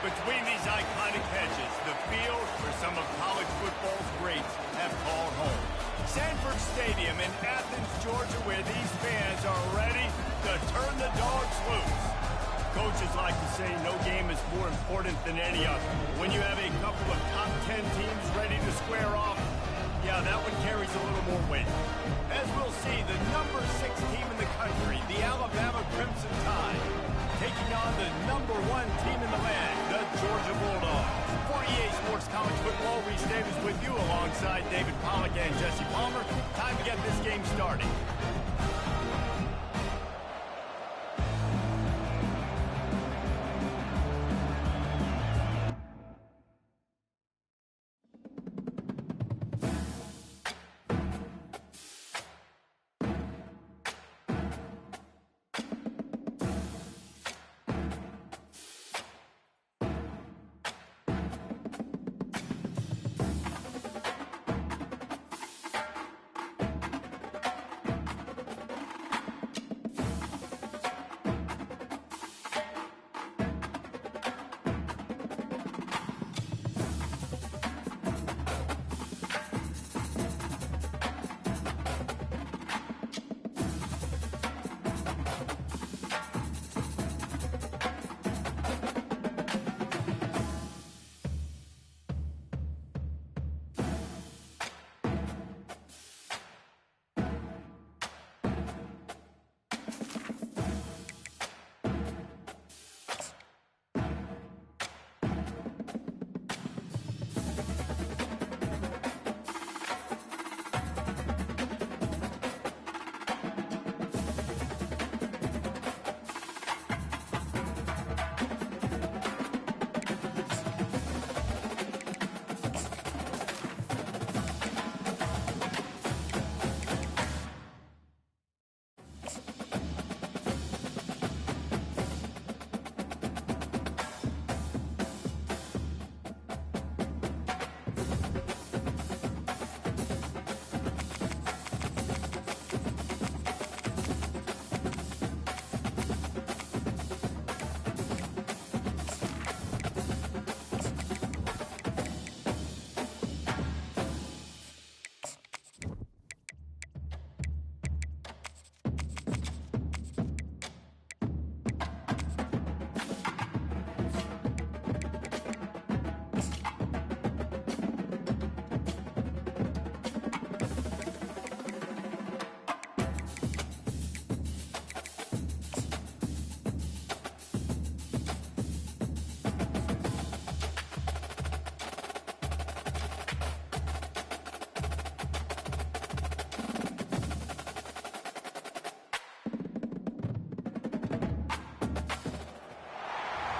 Between these iconic hedges, the field where some of college football's greats have called home. Sanford Stadium in Athens, Georgia, where these fans are ready to turn the dogs loose. Coaches like to say no game is more important than any other. When you have a couple of top 10 teams ready to square off, yeah, that one carries a little more weight. As we'll see, the number 6 team in the country, the Alabama Crimson Tide, taking on the number 1 team in the land, the Georgia Bulldogs. For EA Sports College Football, Reese Davis with you alongside David Pollack and Jesse Palmer. Time to get this game started.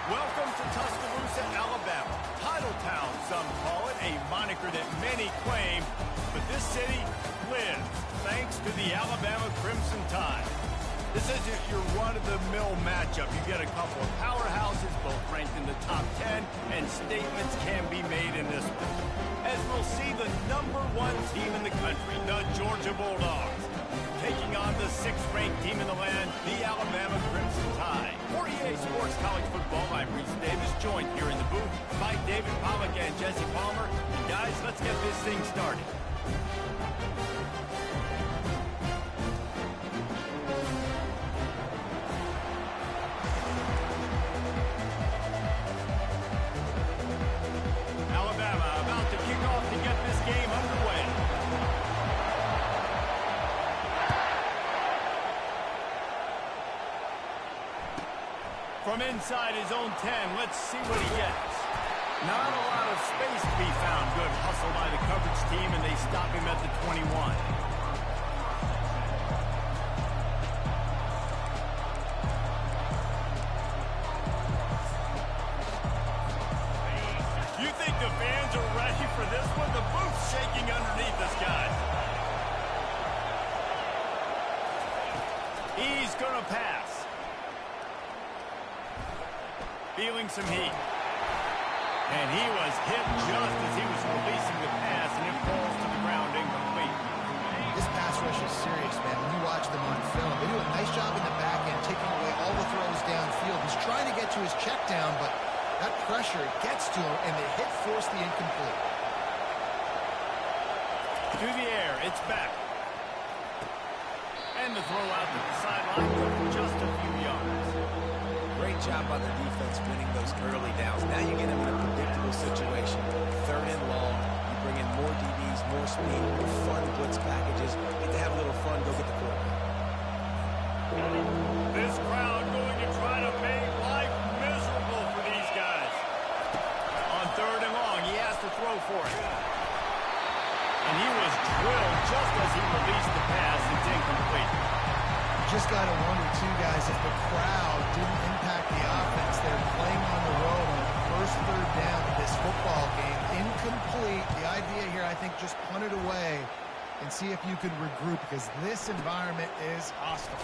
Welcome to Tuscaloosa, Alabama. Titletown, some call it, a moniker that many claim, but this city lives thanks to the Alabama Crimson Tide. This isn't your run-of-the-mill matchup. You get a couple of powerhouses, both ranked in the top 10, and statements can be made in this one. As we'll see, the number 1 team in the country, the Georgia Bulldogs, taking on the 6th-ranked team in the land, the Alabama Crimson Tide. For EA Sports College Football, I'm Reese Davis, joined here in the booth by David Pollack and Jesse Palmer. And guys, let's get this thing started. Alabama about to kick off to get this game underway. From inside his own 10, let's see what he gets. Not a lot of space to be found. Good hustle by the coverage team, and they stop him at the 21. You think the fans are ready for this one? The booth's shaking underneath us, guys. He's going to pass. Feeling some heat. And he was hit just as he was releasing the pass, and it falls to the ground incomplete. This pass rush is serious, man. When you watch them on film, they do a nice job in the back end, taking away all the throws downfield. He's trying to get to his check down, but That pressure gets to him, and the hit forced the incomplete. Through the air, it's back. And the throw out to the sideline for just a few yards. Great job by the defense winning those early downs. Now you get them in a predictable situation. 3rd and long. You bring in more DBs, more speed, more fun blitz packages. Get to have a little fun, go get the quarterback. This crowd going to try to make life miserable for these guys. On 3rd and long, he has to throw for it. And he was drilled just as he released the pass. It's incomplete. Just got to wonder, too, guys, if the crowd didn't impact the offense. They're playing on the road on the first 3rd down of this football game. Incomplete. The idea here, I think, just punt it away and see if you can regroup, because this environment is hostile.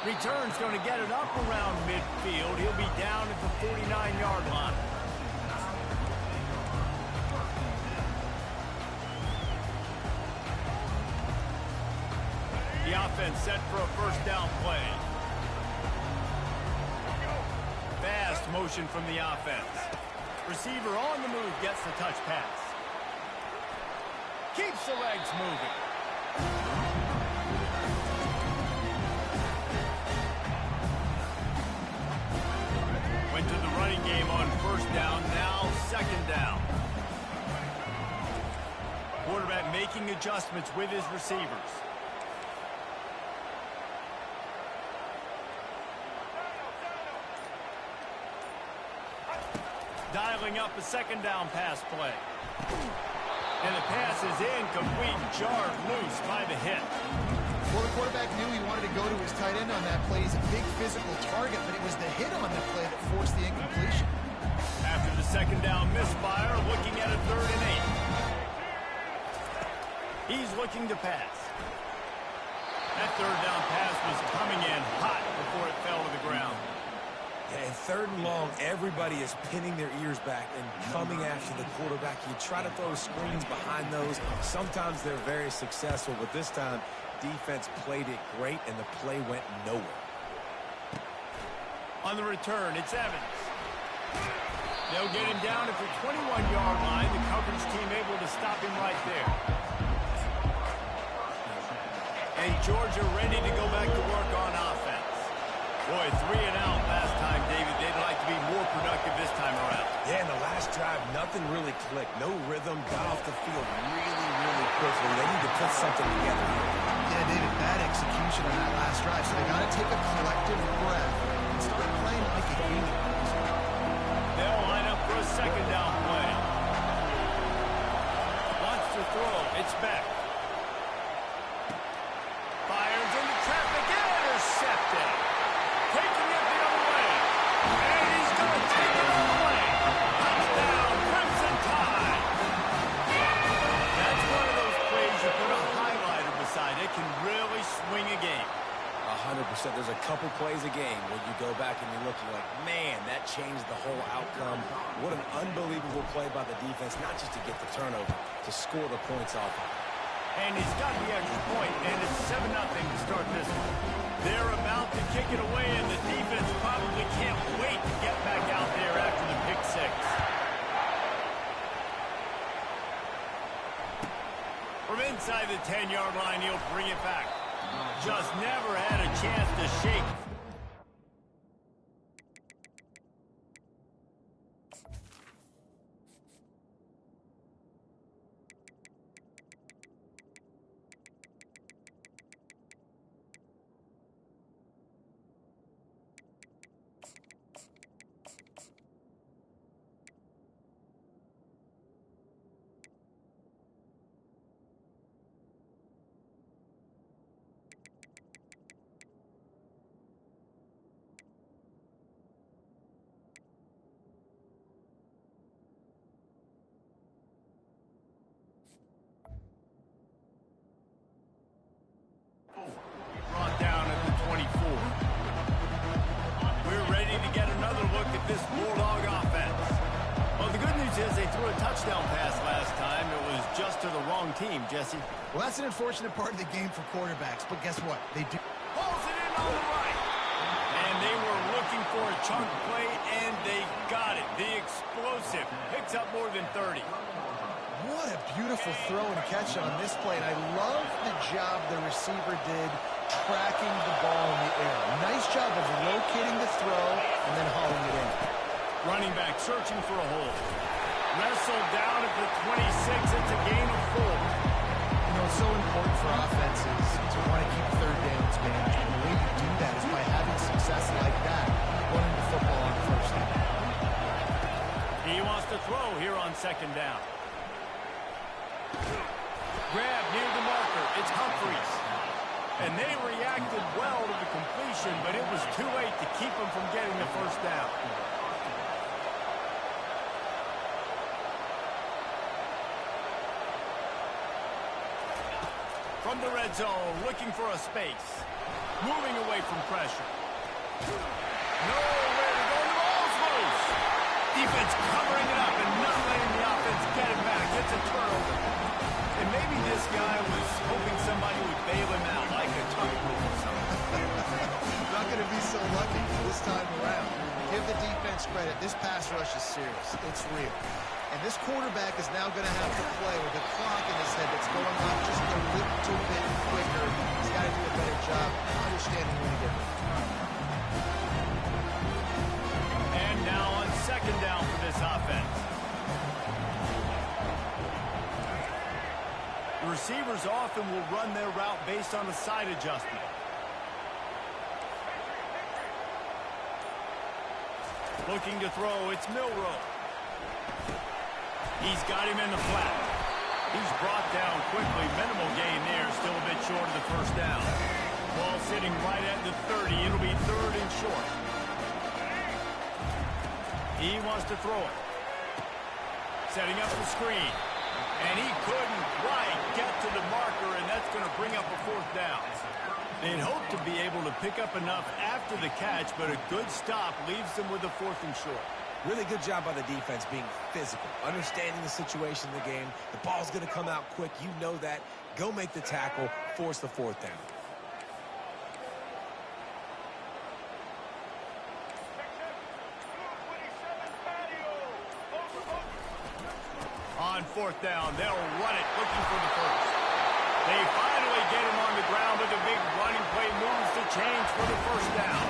Return's going to get it up around midfield. He'll be down at the 49-yard line. The offense set for a first down play. Fast motion from the offense. Receiver on the move gets the touch pass. Keeps the legs moving. Went to the running game on first down, now 2nd down. Quarterback making adjustments with his receivers. Dialing up a 2nd down pass play. And the pass is incomplete, jarred loose by the hit. Well, the quarterback knew he wanted to go to his tight end on that play. He's a big physical target, but it was the hit on the play that forced the incompletion. After the 2nd down misfire, looking at a 3rd and 8. He's looking to pass. That 3rd down pass was coming in hot before it fell to the ground. Yeah, and 3rd and long, everybody is pinning their ears back and coming after the quarterback. You try to throw screens behind those. Sometimes they're very successful, but this time, defense played it great, and the play went nowhere. On the return, it's Evans. They'll get him down at the 21-yard line. The coverage team able to stop him right there. And Georgia ready to go back to work on offense. Boy, 3 and out last time, David. They'd like to be more productive this time around. Yeah, in the last drive, nothing really clicked. No rhythm, got off the field really quickly. They need to put something together here. Yeah, David, bad execution on that last drive, so they got to take a collective breath and start playing like a unit. They'll line up for a 2nd down play. Wants to throw. It's back. Fires into traffic. Intercepted. Taking it the other way. And he's going to take it all the way. Touchdown, Crimson Tide. That's one of those plays you put a highlighter beside. It can really swing a game. 100%. There's a couple plays a game where you go back and you're looking like, man, that changed the whole outcome. What an unbelievable play by the defense, not just to get the turnover, to score the points off of it. And he's got the extra point, and it's 7-0 to start this one. They're about to kick it away, and the defense probably can't wait to get back out there after the pick 6. From inside the 10-yard line, he'll bring it back. Just never had a chance to shake. Brought down at the 24. We're ready to get another look at this Bulldog offense. Well, the good news is they threw a touchdown pass last time. It was just to the wrong team, Jesse. Well, that's an unfortunate part of the game for quarterbacks, but guess what? They do. Pulls it in on the right. And they were looking for it chunk play, and they got it. The explosive picks up more than 30. What a beautiful throw and catch on this play. And I love the job the receiver did tracking the ball in the air. Nice job of locating the throw and then hauling it in. Running back searching for a hole. Wrestled down at the 26. It's a gain of 4. You know, it's so important for offenses to want to keep third downs managed. And the way you do that is by having success like that, running the football on first down. He wants to throw here on second down. Grab near the marker. It's Humphries. And they reacted well to the completion, but it was too late to keep them from getting the first down. From the red zone, looking for a space. Moving away from pressure. Nowhere to go. The ball's loose. Defense covering it up and not letting the offense get it back. It's a turnover. And maybe this guy was hoping somebody would bail him out like a tugboat or something. Not going to be so lucky this time around. Give the defense credit. This pass rush is serious. It's real. And this quarterback is now going to have to play with a clock in his head that's going off just a little bit quicker. He's got to do a better job understanding when to get it. And now on second down for this offense. The receivers often will run their route based on a side adjustment. Looking to throw, it's Milroe. He's got him in the flat. He's brought down quickly. Minimal gain there, still a bit short of the first down. Ball sitting right at the 30. It'll be third and short. He wants to throw it. Setting up the screen. And he couldn't quite get to the marker, and that's going to bring up a fourth down. They'd hope to be able to pick up enough after the catch, but a good stop leaves them with a fourth and short. Really good job by the defense being physical, understanding the situation in the game. The ball's going to come out quick. You know that. Go make the tackle, force the fourth down. On fourth down, they'll run it, looking for the first. They finally get him on the ground with a big running play, moves the change for the first down.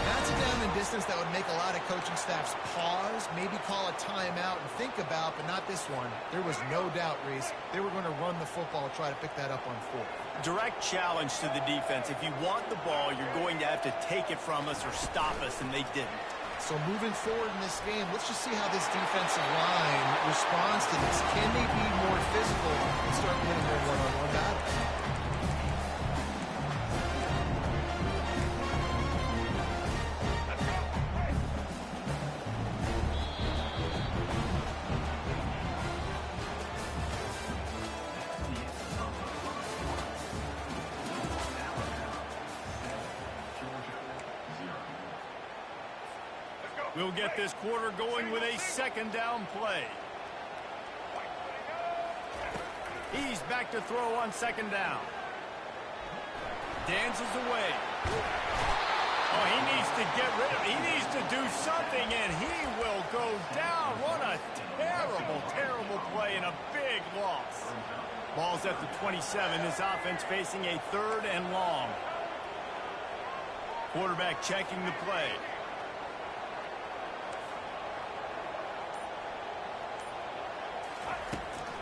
That's a down and distance that would make a lot of coaching staffs pause, maybe call a timeout and think about, but not this one. There was no doubt, Reese, they were going to run the football, try to pick that up on fourth. Direct challenge to the defense. If you want the ball, you're going to have to take it from us or stop us, and they didn't. So moving forward in this game, let's just see how this defensive line responds to this. Can they be more physical and start winning their one-on-one battles? We'll get this quarter going with a second down play. He's back to throw on second down. Dances away. Oh, he needs to get rid of it. He needs to do something, and he will go down. What a terrible, terrible play and a big loss. Ball's at the 27. This offense facing a third and long. Quarterback checking the play.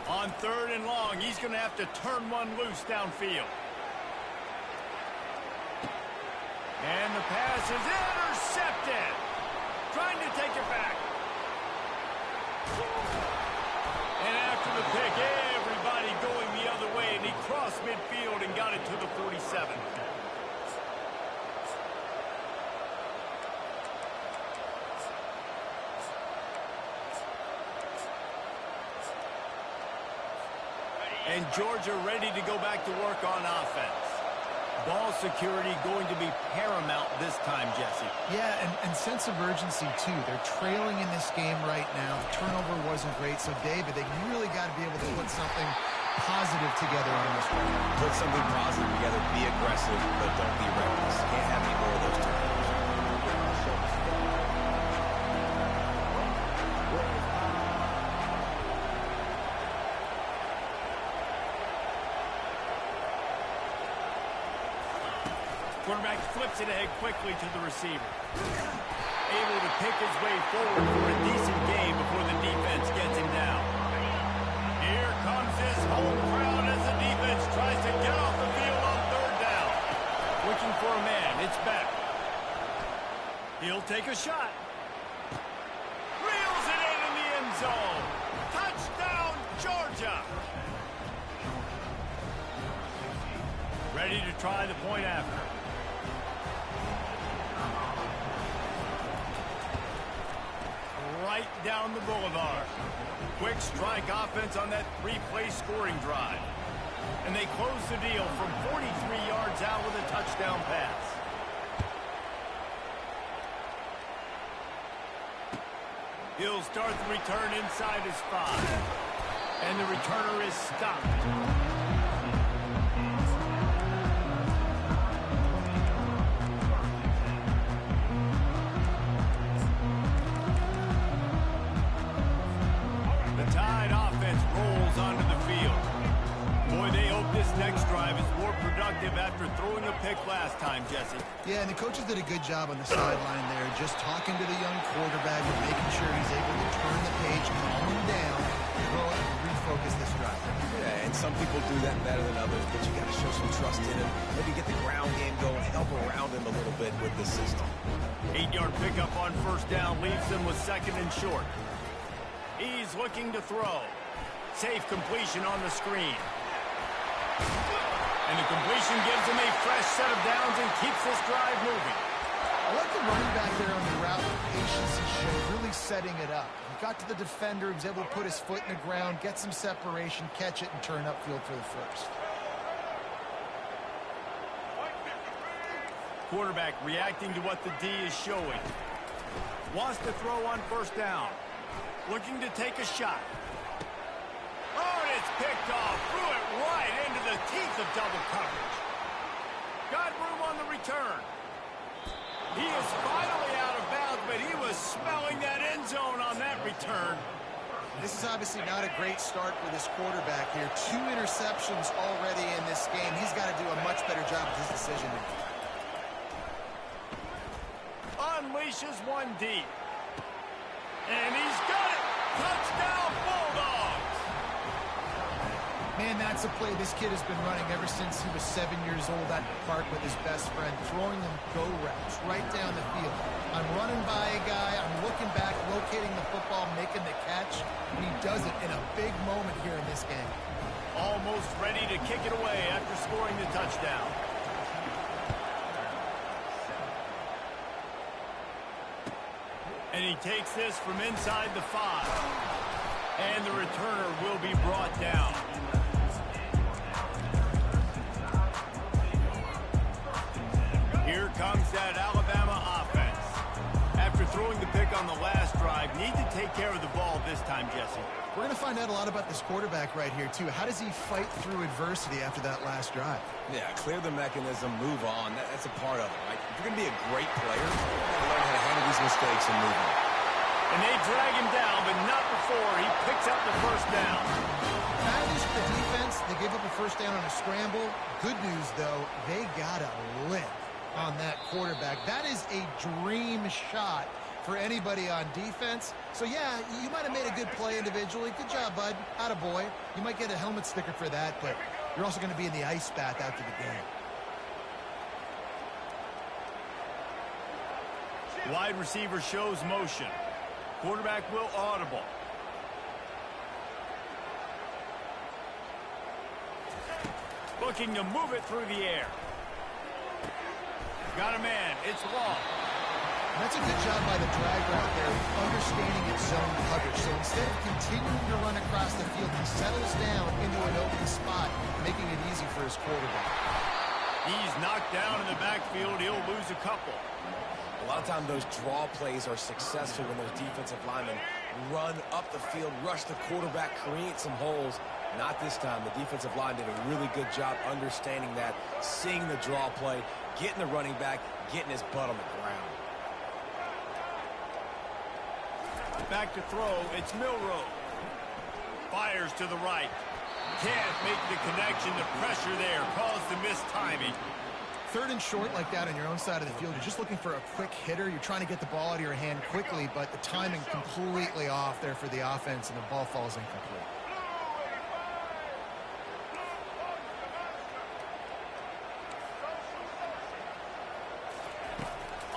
On third and long, he's going to have to turn one loose downfield. And the pass is intercepted. Trying to take it back. And after the pick, everybody going the other way, and he crossed midfield and got it to the 47. And Georgia ready to go back to work on offense. Ball security going to be paramount this time, Jesse. Yeah, and sense of urgency, too. They're trailing in this game right now. The turnover wasn't great. So, David, they really got to be able to put something positive together on this one. Put something positive together. Be aggressive, but don't be reckless. Can't have any more of those turnovers. Quarterback flips it ahead quickly to the receiver. Able to pick his way forward for a decent gain before the defense gets him down. Here comes his home crowd as the defense tries to get off the field on third down. Looking for a man. It's back. He'll take a shot. Reels it in the end zone. Touchdown, Georgia. Ready to try the point after. Right down the boulevard. Quick strike offense on that three-play scoring drive. And they close the deal from 43 yards out with a touchdown pass. He'll start the return inside his 5. And the returner is stopped. After throwing a pick last time, Jesse. Yeah, and the coaches did a good job on the sideline there, just talking to the young quarterback and making sure he's able to turn the page, calm him down, throw it, and refocus this drive. Yeah, and some people do that better than others, but you got to show some trust in him. Maybe get the ground game going, help around him a little bit with the system. 8-yard pickup on first down leaves him with second and short. He's looking to throw. Safe completion on the screen. And the completion gives him a fresh set of downs and keeps this drive moving. I like the running back there on the route, the patience he showed, really setting it up. He got to the defender, he was able to put his foot in the ground, get some separation, catch it, and turn upfield for the first. Quarterback reacting to what the D is showing. Wants to throw on first down. Looking to take a shot. Oh, and it's picked off. Threw it right into the teeth of double coverage. Got room on the return. He is finally out of bounds, but he was smelling that end zone on that return. This is obviously not a great start for this quarterback here. 2 interceptions already in this game. He's got to do a much better job with his decision making. Unleashes one deep. And he's got it. Touchdown, Bulldogs. Man, that's a play this kid has been running ever since he was 7 years old at the park with his best friend, throwing them go routes right down the field. I'm running by a guy, I'm looking back, locating the football, making the catch, and he does it in a big moment here in this game. Almost ready to kick it away after scoring the touchdown. And he takes this from inside the 5. And the returner will be brought down. Here comes that Alabama offense. After throwing the pick on the last drive, need to take care of the ball this time, Jesse. We're going to find out a lot about this quarterback right here, too. How does he fight through adversity after that last drive? Yeah, clear the mechanism, move on. That's a part of it, right? If you're going to be a great player, you got to learn how to handle these mistakes and move on. And they drag him down, but not before he picks up the first down. Bad news for the defense. They gave up a first down on a scramble. Good news, though, they got a lick on that quarterback. That is a dream shot for anybody on defense. So, yeah, you might have made a good play individually. Good job, bud. Attaboy. You might get a helmet sticker for that, but you're also going to be in the ice bath after the game. Wide receiver shows motion. Quarterback will audible. Looking to move it through the air. Got a man. It's long. That's a good job by the drag route there, understanding its zone coverage. So instead of continuing to run across the field, he settles down into an open spot, making it easy for his quarterback. He's knocked down in the backfield. He'll lose a couple. A lot of times those draw plays are successful when those defensive linemen run up the field, rush the quarterback, create some holes. Not this time. The defensive line did a really good job understanding that, seeing the draw play, getting the running back, getting his butt on the ground. Back to throw. It's Milroe. Fires to the right. Can't make the connection. The pressure there caused the missed timing. third and short like that on your own side of the field, you're just looking for a quick hitter. You're trying to get the ball out of your hand quickly, but the timing completely off there for the offense, and the ball falls incomplete.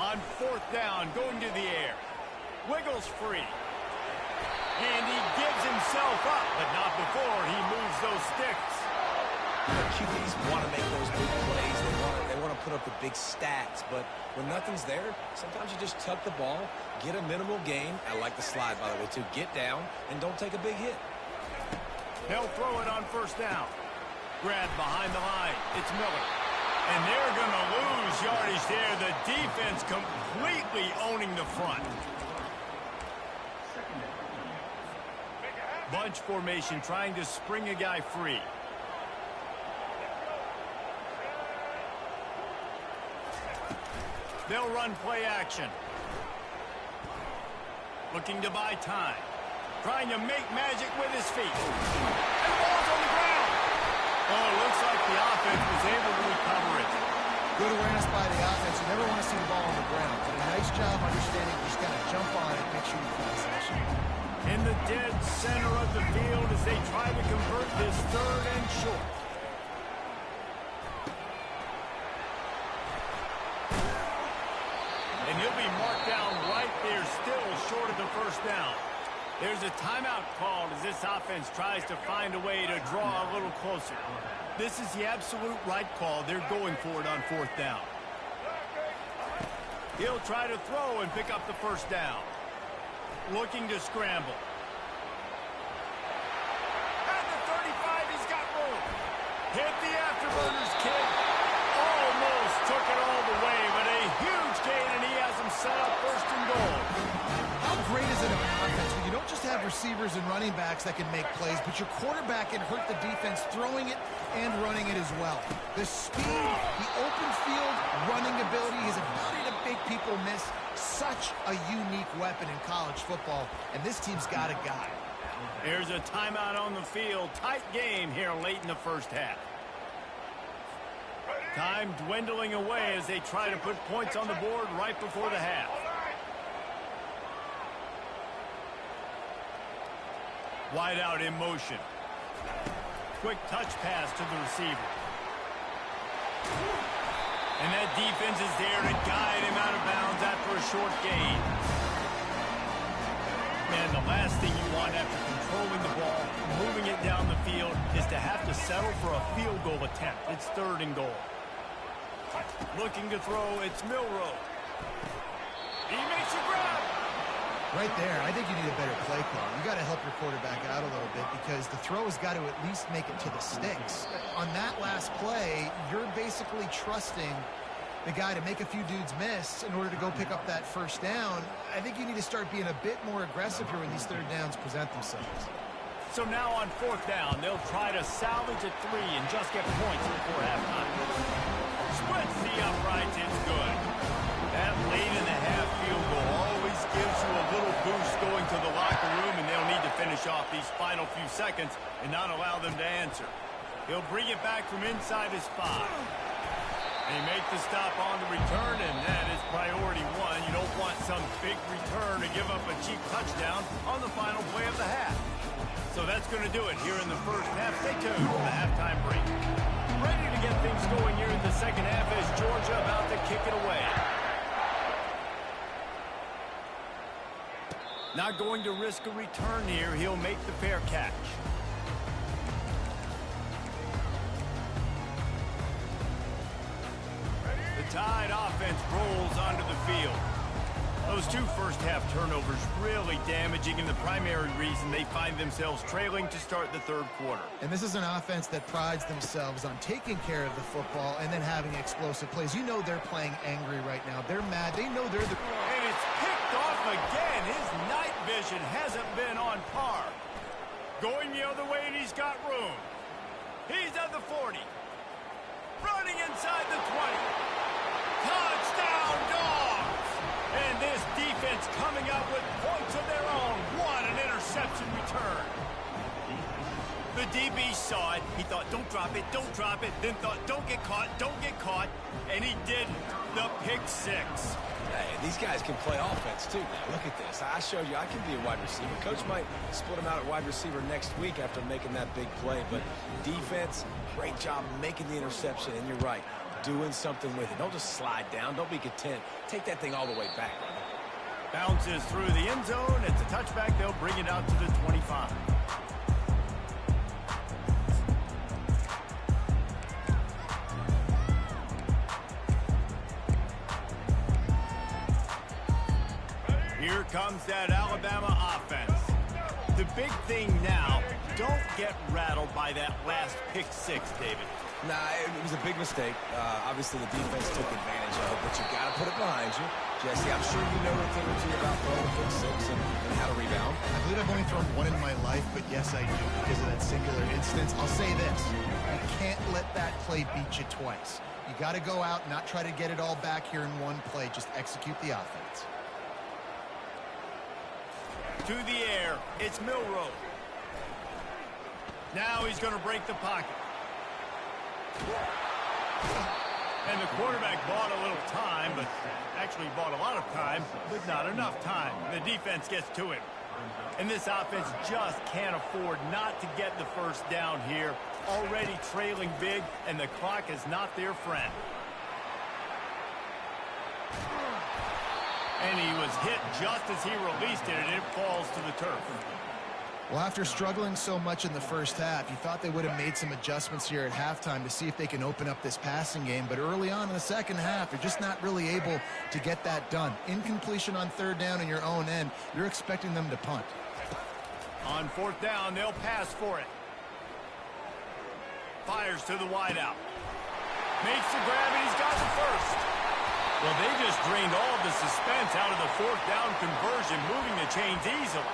On fourth down, going to the air. Wiggles free. And he gives himself up, but not before he moves those sticks. QBs want to make those big plays. They want to put up the big stats, but when nothing's there, sometimes you just tuck the ball, get a minimal gain. I like the slide, by the way, too. Get down and don't take a big hit. They'll throw it on first down. Grab behind the line. It's Miller. And they're going to lose yardage there. The defense completely owning the front. Bunch formation trying to spring a guy free. They'll run play action. Looking to buy time. Trying to make magic with his feet. And the ball's on the ground. Oh, it looks like the offense was able to recover it. Good awareness by the offense. You never want to see the ball on the ground, but a nice job understanding just kind of jump on it, make sure you pass action. In the dead center of the field as they try to convert this third and short. And he'll be marked down right there, still short of the first down. There's a timeout called as this offense tries to find a way to draw a little closer. This is the absolute right call. They're going for it on fourth down. He'll try to throw and pick up the first down. Looking to scramble. At the 35, he's got room. Hit the afterburners, kid. Almost took it all the way, but a huge gain, and he has him set up first and goal. How great is it in an offense when you don't just have receivers and running backs that can make plays, but your quarterback can hurt the defense throwing it and running it as well. The speed, the open field, running ability, his ability to make people miss, such a unique weapon in college football, and this team's got a guy. There's a timeout on the field. Tight game here late in the first half. Time dwindling away as they try to put points on the board right before the half. Wide out in motion. Quick touch pass to the receiver. And that defense is there to guide him out of bounds after a short gain. Man, the last thing you want after controlling the ball, moving it down the field, is to have to settle for a field goal attempt. It's third and goal. Looking to throw, it's Milroe. He makes a grab. Right there, I think you need a better play call. You got to help your quarterback out a little bit because the throw has got to at least make it to the sticks. On that last play, you're basically trusting the guy to make a few dudes miss in order to go pick up that first down. I think you need to start being a bit more aggressive here when these third downs present themselves. So now on fourth down, they'll try to salvage a three and just get points before halftime. Splits the uprights, it's good. That late in the half field goal always gives you a little boost going to the locker room, and they'll need to finish off these final few seconds and not allow them to answer. He'll bring it back from inside his 5. They make the stop on the return, and that is priority one. You don't want some big return to give up a cheap touchdown on the final play of the half. So that's going to do it here in the first half. Stay tuned for the halftime break. Ready to get things going here in the second half as Georgia about to kick it away. Not going to risk a return here. He'll make the fair catch. The Tide offense rolls onto the field. Those two first-half turnovers really damaging, and the primary reason they find themselves trailing to start the third quarter. And this is an offense that prides themselves on taking care of the football and then having explosive plays. You know they're playing angry right now. They're mad. They know they're the... And it's picked off again. His night vision hasn't been on par. Going the other way, and he's got room. He's at the 40. Running inside the 20. Touchdown, Dogs! And this defense coming up with points of their own. What an interception return. The DB saw it. He thought, don't drop it, don't drop it. Then thought, don't get caught, don't get caught. And he didn't. The pick six. Hey, these guys can play offense, too, now. Look at this. I showed you I can be a wide receiver. Coach might split him out at wide receiver next week after making that big play. But defense, great job making the interception. And you're right, doing something with it. Don't just slide down. Don't be content. Take that thing all the way back. Bounces through the end zone. It's a touchback. They'll bring it out to the 25. Here comes that Alabama offense. The big thing now, don't get rattled by that last pick six, David. Nah, it was a big mistake. Obviously, the defense took advantage of it, but you got to put it behind you. Jesse, I'm sure you know a thing or two about throwing a pick six and how to rebound. I believe I've only thrown one in my life, but yes, I do because of that singular instance. I'll say this. You can't let that play beat you twice. You got to go out and not try to get it all back here in one play. Just execute the offense. To the air, it's Milroe. Now he's going to break the pocket. And the quarterback bought a little time, but actually bought a lot of time, but not enough time. The defense gets to him. And this offense just can't afford not to get the first down here. Already trailing big, and the clock is not their friend. And he was hit just as he released it, and it falls to the turf. Well, after struggling so much in the first half, you thought they would have made some adjustments here at halftime to see if they can open up this passing game. But early on in the second half, you're just not really able to get that done. Incompletion on third down in your own end, you're expecting them to punt. On fourth down, they'll pass for it. Fires to the wideout. Makes the grab, and he's got the first. Well, they just drained all of the suspense out of the fourth down conversion, moving the chains easily.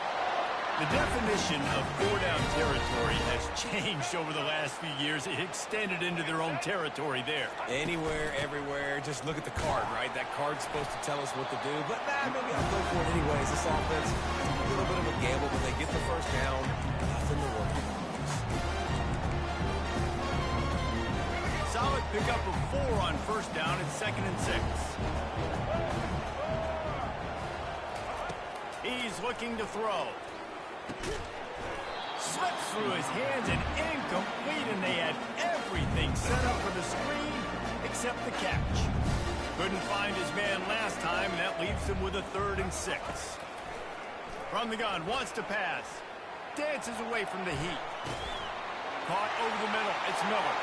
The definition of four-down territory has changed over the last few years. It extended into their own territory there. Anywhere, everywhere. Just look at the card, right? That card's supposed to tell us what to do. But maybe I'll go for it anyways. This offense, a little bit of a gamble, but they get the first down. Nothing to worry about. Solid pickup of 4 on first down. It's 2nd and 6. He's looking to throw. Slips through his hands and incomplete, and they had everything set up for the screen except the catch. Couldn't find his man last time, and that leaves him with a 3rd and 6. From the gun, wants to pass. Dances away from the heat. Caught over the middle. It's Miller.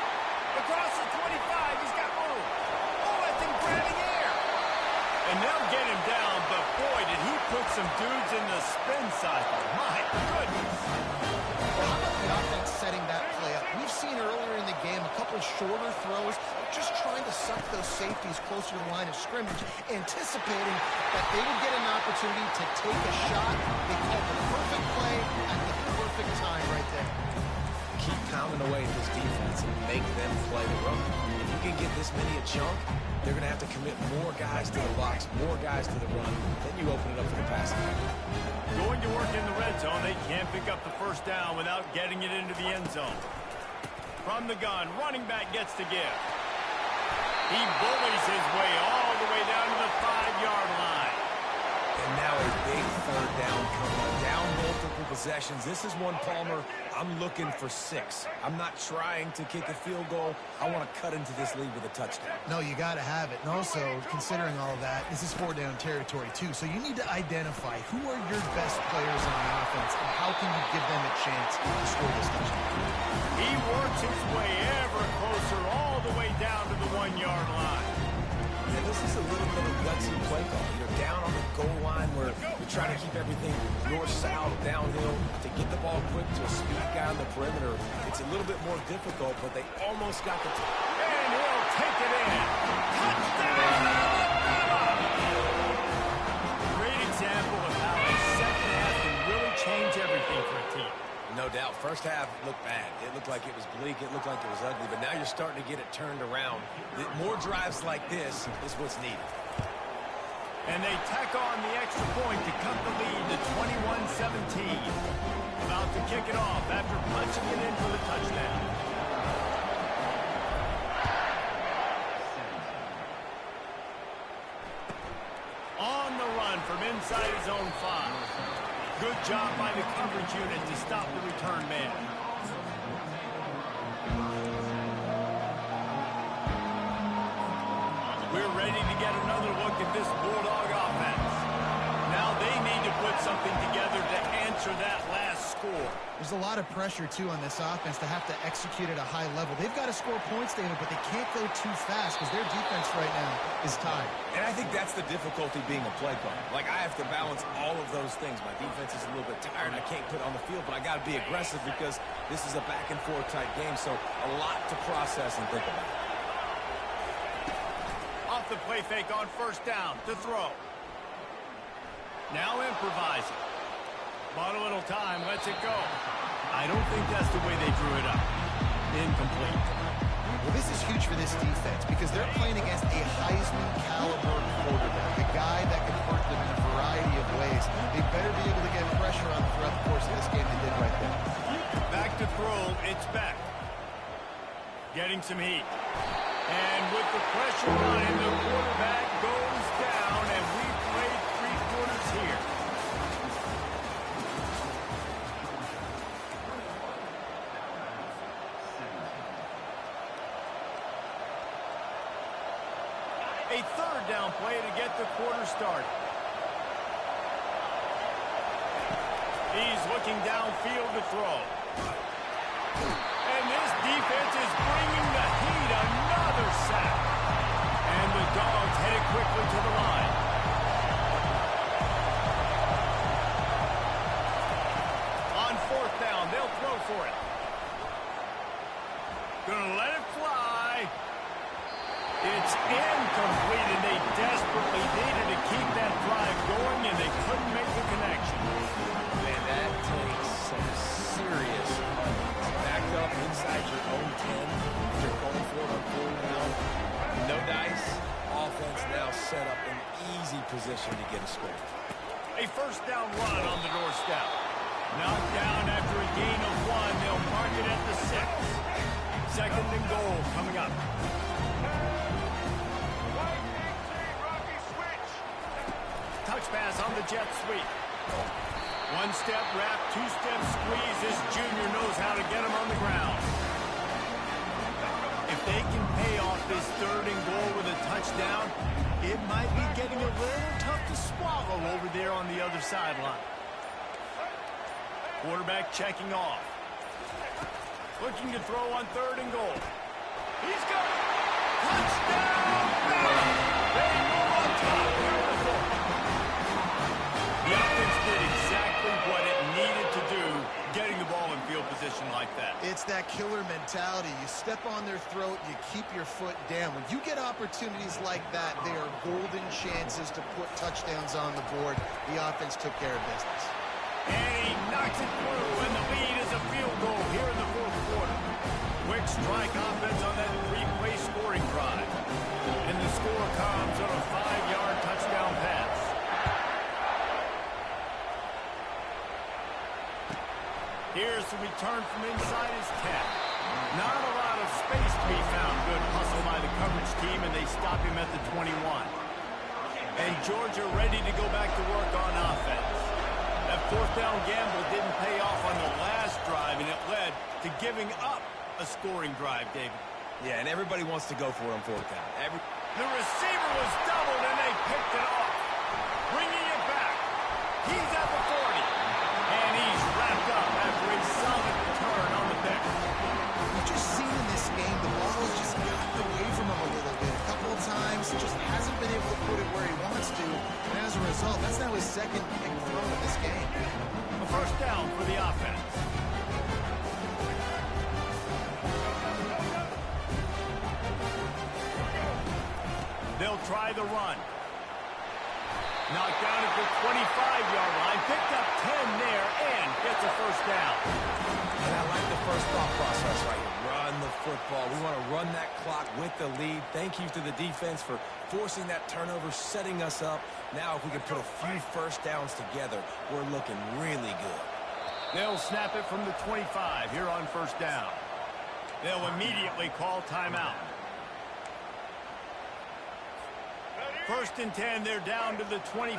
Across the 25, he's got room. Oh, that thing grabbing air. And they'll get him down, but boy, did he put some dudes in the spin cycle. My goodness. Well, how about the offense setting that play up? We've seen earlier in the game a couple shorter throws, just trying to suck those safeties closer to the line of scrimmage, anticipating that they would get an opportunity to take a shot. They called the perfect play at the perfect time right there. Keep pounding away at this defense and make them play the run. If you can get this many a chunk, they're going to have to commit more guys to the box, more guys to the run. Then you open it up for the passing. Going to work in the red zone. They can't pick up the first down without getting it into the end zone. From the gun, running back gets to give. He bullies his way all the way down to the 5-yard line. And now a big 3rd down coming up. Down multiple possessions. This is one, Palmer, I'm looking for 6. I'm not trying to kick a field goal. I want to cut into this lead with a touchdown. No, you got to have it. And also, considering all that, this is 4-down territory, too. So you need to identify who are your best players on the offense and how can you give them a chance to score this touchdown. He works his way ever closer all the way down to the 1-yard line. And this is a little bit of a gutsy play call. You're down on the goal line where you're trying to keep everything north-south, downhill, to get the ball quick to a speed guy on the perimeter. It's a little bit more difficult, but they almost got the and he'll take it in. Touchdown, Alabama! Great example of how a second half can really change everything for a team. No doubt. First half looked bad. It looked like it was bleak. It looked like it was ugly. But now you're starting to get it turned around. More drives like this is what's needed. And they tack on the extra point to cut the lead to 21-17. About to kick it off after punching it in for the touchdown. On the run from inside his own 5. Good job by the coverage unit to stop the return man. We're ready to get another look at this Bulldog offense. Now they need to put something together to answer that last score. There's a lot of pressure, too, on this offense to have to execute at a high level. They've got to score points, David, but they can't go too fast because their defense right now is tired. And I think that's the difficulty being a play caller. Like, I have to balance all of those things. My defense is a little bit tired. I can't put on the field, but I got to be aggressive because this is a back-and-forth type game, so a lot to process and think about. Off the play fake on first down to throw. Now improvising. Bought a little time, lets it go. I don't think that's the way they drew it up. Incomplete. Well, this is huge for this defense because they're playing against a Heisman-caliber quarterback, a guy that can hurt them in a variety of ways. They better be able to get pressure on them throughout the course of this game. They did right there. Back to throw, it's back. Getting some heat. And with the pressure on him, the quarterback goes down, and we've played 3 quarters here. A third down play to get the quarter started. He's looking downfield to throw. And this defense is bringing the heat. Another sack. And the Dogs headed quickly to the line. On fourth down, they'll throw for it. Gonna let it fly. It's incomplete, and they desperately needed to keep that drive going, and they couldn't make the connection. Man, that takes some serious backed up inside your own 10. You're going for it on 4th down. No dice. Offense now set up an easy position to get a score. A first down run on the doorstep. Knocked down after a gain of 1. They'll mark it at the 6. 2nd and goal coming up. Touch pass on the jet sweep. 1-step wrap, 2-step squeeze. This junior knows how to get him on the ground. If they can pay off this 3rd and goal with a touchdown, it might be getting a little tough to swallow over there on the other sideline. Quarterback checking off. Looking to throw on 3rd and goal. He's got it. Touchdown! They move on top here in the 4th. The offense did exactly what it needed to do, getting the ball in field position like that. It's that killer mentality. You step on their throat, you keep your foot down. When you get opportunities like that, they are golden chances to put touchdowns on the board. The offense took care of business. And he knocks it through, and the lead is a field goal here in the 4th quarter. Quick strike offense on that 3-play scoring drive. And the score comes on a 5-yard touchdown pass. Here's the return from inside his 10. Not a lot of space to be found. Good hustle by the coverage team, and they stop him at the 21. And Georgia ready to go back to work on offense. That 4th down gamble didn't pay off on the last drive, and it led to giving up a scoring drive, David. Yeah, and everybody wants to go for it on 4th down. The receiver was doubled, and they picked it off. Bringing it back. He's at the 40. And he's wrapped up after a solid return on the pick. We've just seen in this game the ball has just gotten away from him a little bit. A couple of times, just hasn't been able to put it where he wants to. And as a result, that's now his 2nd big throw in this game. A first down for the offense. They'll try the run. Knocked down at the 25-yard line. Picked up 10 there and gets a first down. And I like the first thought process right here. Run the football. We want to run that clock with the lead. Thank you to the defense for forcing that turnover, setting us up. Now, if we can put a few first downs together, we're looking really good. They'll snap it from the 25 here on first down. They'll immediately call timeout. First and 10, they're down to the 25.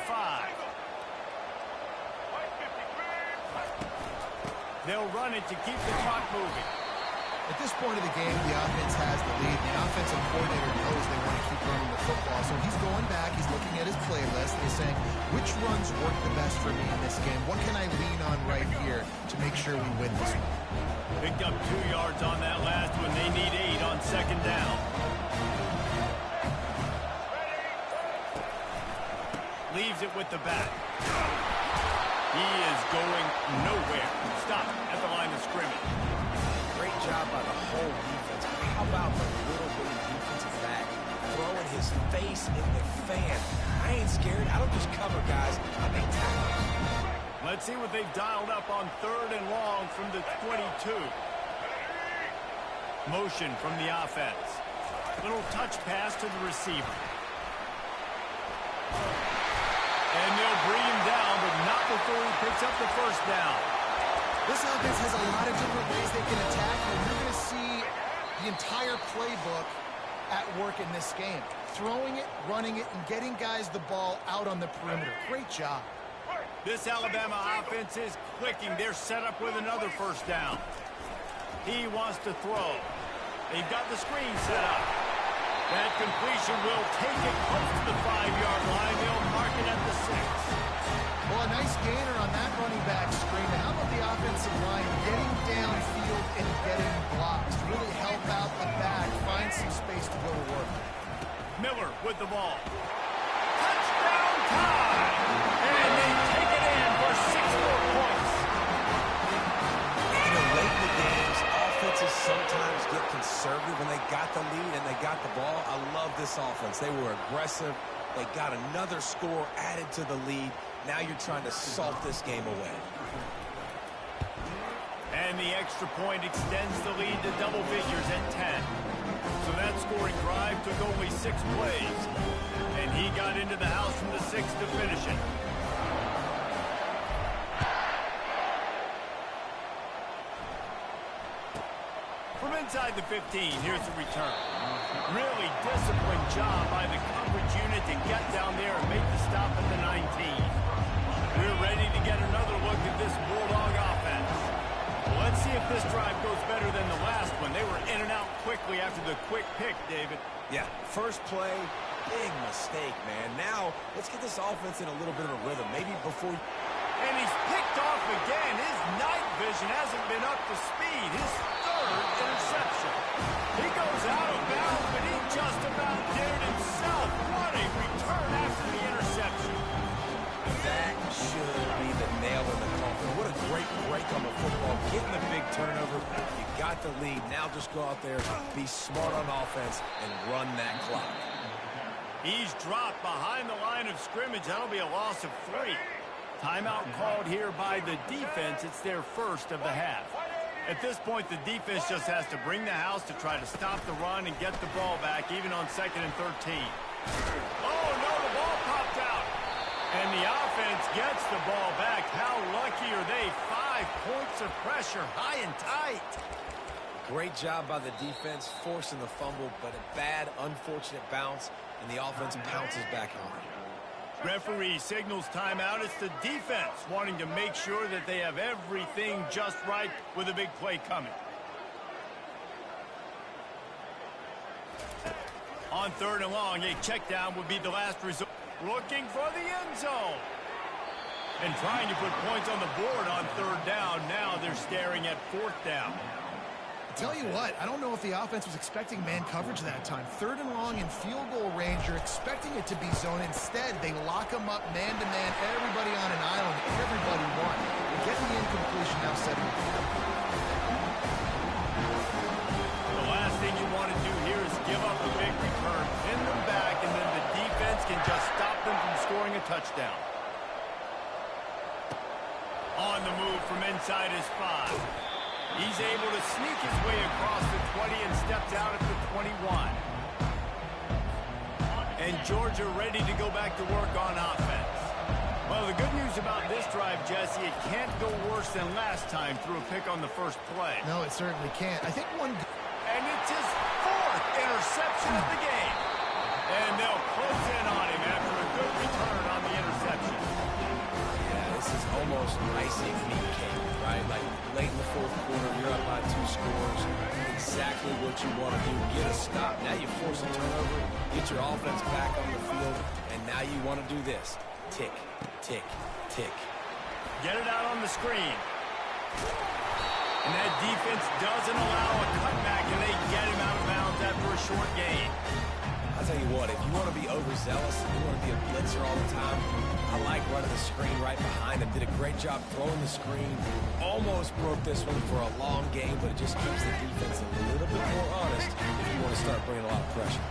They'll run it to keep the clock moving. At this point of the game, the offense has the lead. The offensive coordinator knows they want to keep running the football. So he's going back, he's looking at his playlist, and he's saying, which runs work the best for me in this game? What can I lean on right here to make sure we win this one? Picked up 2 yards on that last one. They need 8 on second down. Leaves it with the back. He is going nowhere. Stop at the line of scrimmage. Great job by the whole defense. How about the little bitty defensive back throwing his face in the fan? I ain't scared. I don't just cover guys. I make tackles. Let's see what they've dialed up on third and long from the 22. Motion from the offense. Little touch pass to the receiver. And they'll bring him down, but not before he picks up the first down. This offense has a lot of different ways they can attack, and you're going to see the entire playbook at work in this game. Throwing it, running it, and getting guys the ball out on the perimeter. Great job. This Alabama offense is clicking. They're set up with another first down. He wants to throw. They've got the screen set up. That completion will take it close to the 5-yard line. They'll mark it at the 6. Well, a nice gainer on that running back screen. How about the offensive line getting downfield and getting blocks to really help out the back, find some space to go to work? Miller with the ball. Touchdown time! And they take it in for 6 more points. You know, late in the games, offenses sometimes get conservative when they got the lead and they got the ball. I love this offense. They were aggressive. They got another score added to the lead. Now you're trying to salt this game away. And the extra point extends the lead to double figures at 10. So that scoring drive took only 6 plays. And he got into the house from the 6 to finish it. From inside the 15, here's the return. Really disciplined job by the coverage unit to get down there and make the stop at the 19. We're ready to get another look at this Bulldog offense. Well, let's see if this drive goes better than the last one. They were in and out quickly after the quick pick, David. Yeah, first play, big mistake, man. Now, let's get this offense in a little bit of a rhythm. Maybe before... And he's picked off again. His night vision hasn't been up to speed. His third interception. He goes out of bounds, but he just about did it himself. What a return after the interception. That should be the nail in the coffin. What a great break on the football. Getting the big turnover. You got the lead. Now just go out there, be smart on offense, and run that clock. He's dropped behind the line of scrimmage. That'll be a loss of 3. Timeout called here by the defense. It's their first of the half. At this point, the defense just has to bring the house to try to stop the run and get the ball back, even on 2nd and 13. Oh, no, the ball popped out. And the offense gets the ball back. How lucky are they? 5 points of pressure, high and tight. Great job by the defense, forcing the fumble, but a bad, unfortunate bounce, and the offense pounces back on it. Referee signals timeout. It's the defense wanting to make sure that they have everything just right with a big play coming. On 3rd and long, a check down would be the last resort. Looking for the end zone. And trying to put points on the board on 3rd down. Now they're staring at 4th down. Tell you what, I don't know if the offense was expecting man coverage that time. 3rd and long in field goal range, you're expecting it to be zone. Instead, they lock them up man-to-man, everybody on an island, everybody won. Get the incompletion now, 7. The last thing you want to do here is give up a big return, pin them back, and then the defense can just stop them from scoring a touchdown. On the move from inside his 5. He's able to sneak his way across the 20 and steps out at the 21. And Georgia ready to go back to work on offense. Well, the good news about this drive, Jesse, it can't go worse than last time through a pick on the first play. No, it certainly can't. I think one... And it's his 4th interception of the game. And they'll close in on him after a good return on the interception. Yeah, this is almost icing meat cake, right? Like late in the fourth quarter, you're up by 2 scores. Exactly what you want to do. Get a stop. Now you force a turnover, get your offense back on the field, and now you want to do this. Tick, tick, tick. Get it out on the screen. And that defense doesn't allow a cutback, and they get him out of bounds after a short gain. I'll tell you what, if you want to be overzealous, if you want to be a blitzer all the time, I like running the screen right behind him. Did a great job throwing the screen. Almost broke this one for a long game, but it just keeps the defense a little bit more honest if you want to start bringing a lot of pressure.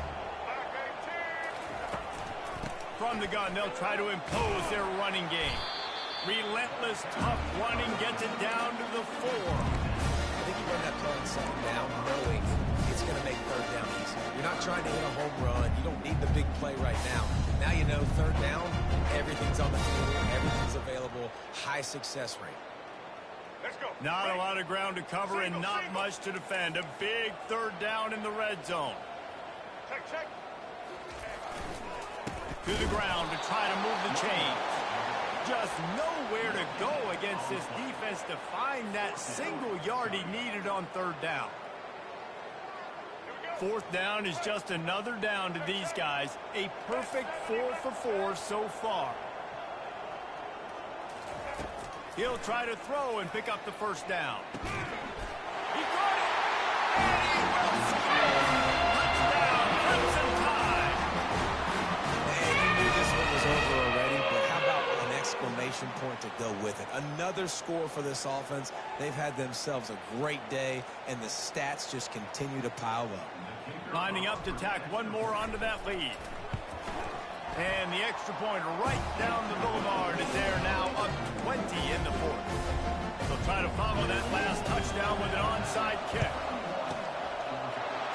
From the gun, they'll try to impose their running game. Relentless, tough running gets it down to the 4. I think you run that play on second down knowing it's going to make third down easy. You're not trying to hit a home run. You don't need the big play right now. Now you know third down, everything's on the field, everything's available, high success rate. Let's go. Not a lot of ground to cover and not much to defend. A big third down in the red zone. Check. To the ground to try to move the chains. Just nowhere to go against this defense to find that single yard he needed on third down. Fourth down is just another down to these guys. A perfect 4 for 4 so far. He'll try to throw and pick up the first down. He got it! And he will score! Touchdown, Crimson Tide! And you knew this one was over already, but how about an exclamation point to go with it? Another score for this offense. They've had themselves a great day, and the stats just continue to pile up. Lining up to tack one more onto that lead. And the extra point right down the boulevard is there now, up 20 in the 4th. They'll try to follow that last touchdown with an onside kick.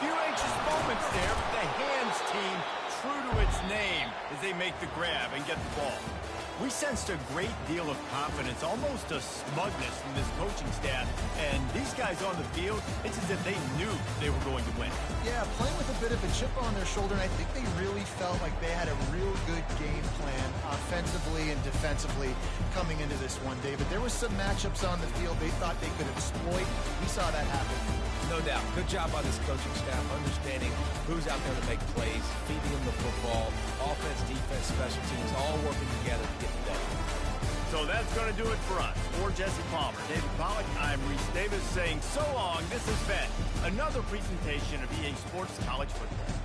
Few anxious moments there, but the hands team true to its name as they make the grab and get the ball. We sensed a great deal of confidence, almost a smugness from this coaching staff. And these guys on the field, it's as if they knew they were going to win. Yeah, playing with a bit of a chip on their shoulder, and I think they really felt like they had a real good game plan offensively and defensively coming into this one, David. There was some matchups on the field they thought they could exploit. We saw that happen. No doubt. Good job by this coaching staff, understanding who's out there to make plays, feeding them the football, offense, defense, special teams, all working together to get the W. So that's going to do it for us. For Jesse Palmer, David Pollack, I'm Reese Davis saying so long. This has been another presentation of EA Sports College Football.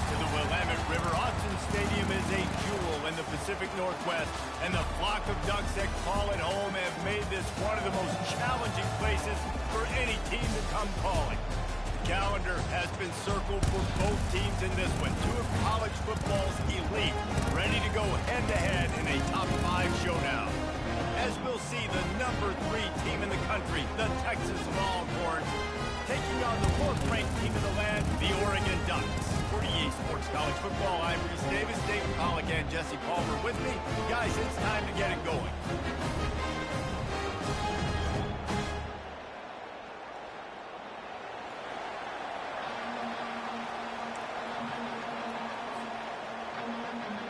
to the Willamette River. Autzen Stadium is a jewel in the Pacific Northwest, and the flock of Ducks that call it home have made this one of the most challenging places for any team to come calling. The calendar has been circled for both teams in this one. Two of college football's elite, ready to go head-to-head in a top-5 showdown. As we'll see, the number 3 team in the country, the Texas Longhorns, taking on the 4th-ranked team in the land, the Oregon Ducks. For EA Sports College Football, I'm Reese Davis, David Pollack, and Jesse Palmer with me. Guys, it's time to get it going.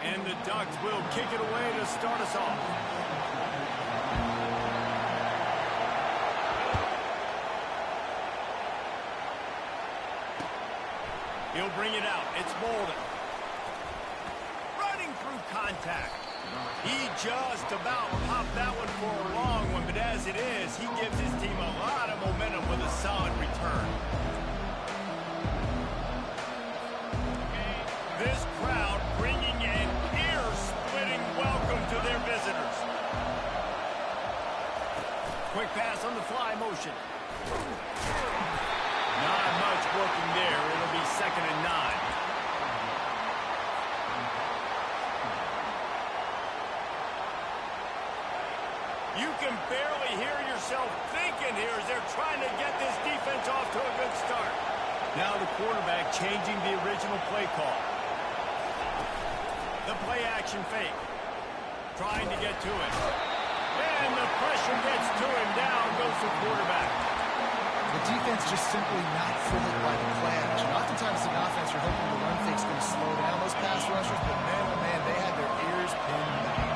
And the Ducks will kick it away to start us off. He'll bring it out. It's Bolden. Running through contact. He just about popped that one for a long one, but as it is, he gives his team a lot of momentum with a solid return. This crowd bringing an ear-splitting welcome to their visitors. Quick pass on the fly motion. Not much working there. It'll be 2nd and 9. You can barely hear yourself thinking here as they're trying to get this defense off to a good start. Now the quarterback changing the original play call. The play action fake. Trying to get to it. And the pressure gets to him. Down goes the quarterback. The defense just simply not fooled by the play action. Oftentimes in offense, you're hoping the run fake's going to slow down those pass rushers, but man, oh man, they had their ears pinned back.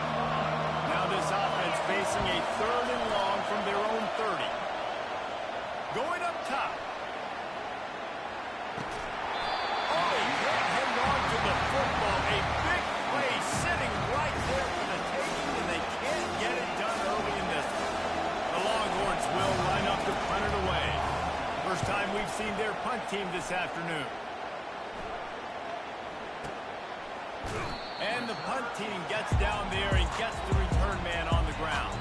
Now this offense facing a 3rd and long from their own 30. Going up top. Oh, he can't hang on to the football. A big play sitting right there for the taking, and they can't get it done early in this one. The Longhorns will line up to punt it away. First time we've seen their punt team this afternoon. And the punt team gets down there and gets the return man on the ground.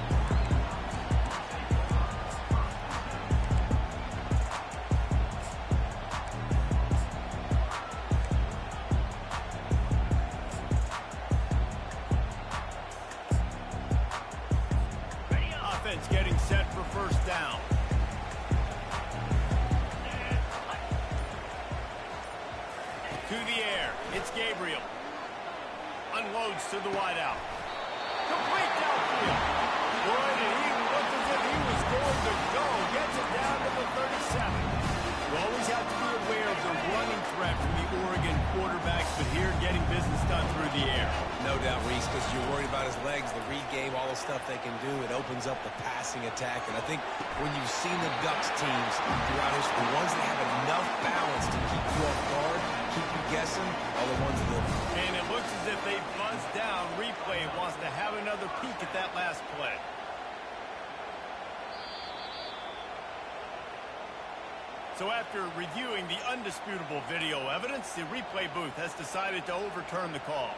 Offense getting set for first down. To the air. It's Gabriel. Unloads to the wideout. Complete downfield. Boy, did he look as if he was going to go. Gets it down to the 37. You always have to be aware of the running threat from the Oregon quarterbacks, but here getting business done through the air. No doubt, Reese, because you're worried about his legs, the read game, all the stuff they can do. It opens up the passing attack. And I think when you've seen the Ducks teams throughout history, the ones that have enough balance to keep you off guard, keep you guessing, are the ones that And it looks as if they buzzed down. Replay wants to have another peek at that last play. So after reviewing the undisputable video evidence, the replay booth has decided to overturn the call.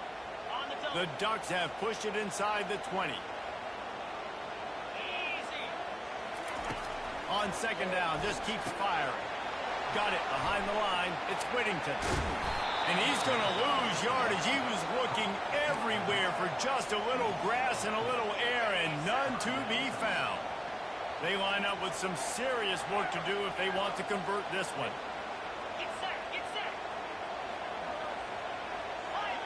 The Ducks have pushed it inside the 20. On 2nd down, just keeps firing. Got it behind the line. It's Whittington. And he's going to lose yardage. He was looking everywhere for just a little grass and a little air, and none to be found. They line up with some serious work to do if they want to convert this one. Get set, get set. Pilot.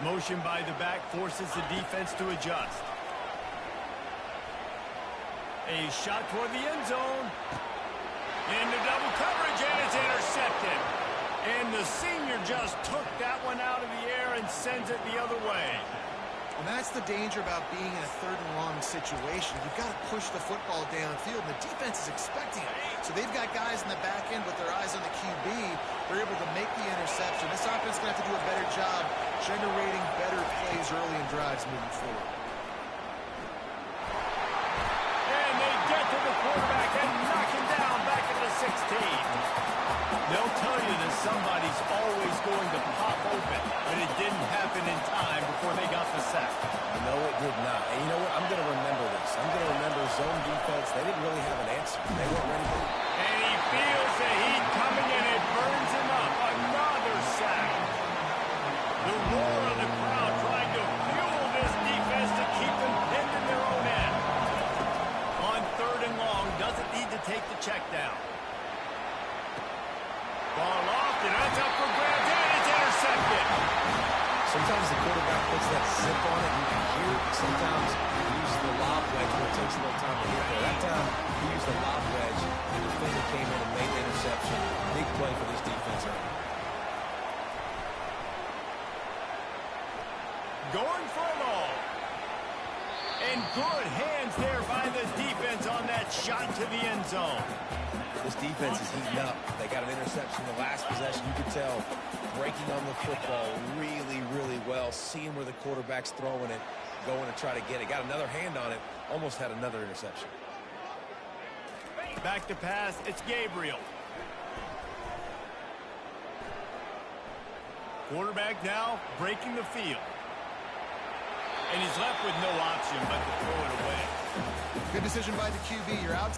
Motion by the back forces the defense to adjust. A shot toward the end zone. Into double coverage, and it's intercepted. And the senior just took that one out of the air and sends it the other way. And that's the danger about being in a 3rd and long situation. You've got to push the football downfield, and the defense is expecting it. So they've got guys in the back end with their eyes on the QB. They're able to make the interception. This offense is going to have to do a better job generating better plays early in drives moving forward. And they get to the quarterback and knock him down back at the 16. They'll tell you that somebody's always going to pop open, but it didn't happen in time before they got the sack. No, it did not. And you know what? I'm going to remember this. I'm going to remember zone defense. They didn't really have an answer. They weren't ready for it. And he feels the heat coming and it burns him up. Another sack. The roar of the crowd trying to fuel this defense to keep them pinned in their own end. On 3rd and long, doesn't need to take the check down. Ball off, and that's up for grabs, and it's intercepted. Sometimes the quarterback puts that zip on it, you can hear it. Sometimes he uses the lob wedge where it takes a little time to get there. That time, he used the lob wedge. The defender came in and made the interception. Big play for this defense early. Going for it all. And good hands there by this defense on that shot to the end zone. This defense is heating up. They got an interception in the last possession. You could tell breaking on the football really, really well, seeing where the quarterback's throwing it, going to try to get it. Got another hand on it, almost had another interception. Back to pass, it's Gabriel. Quarterback now breaking the field. And he's left with no option but to throw it away. Good decision by the QB. You're out.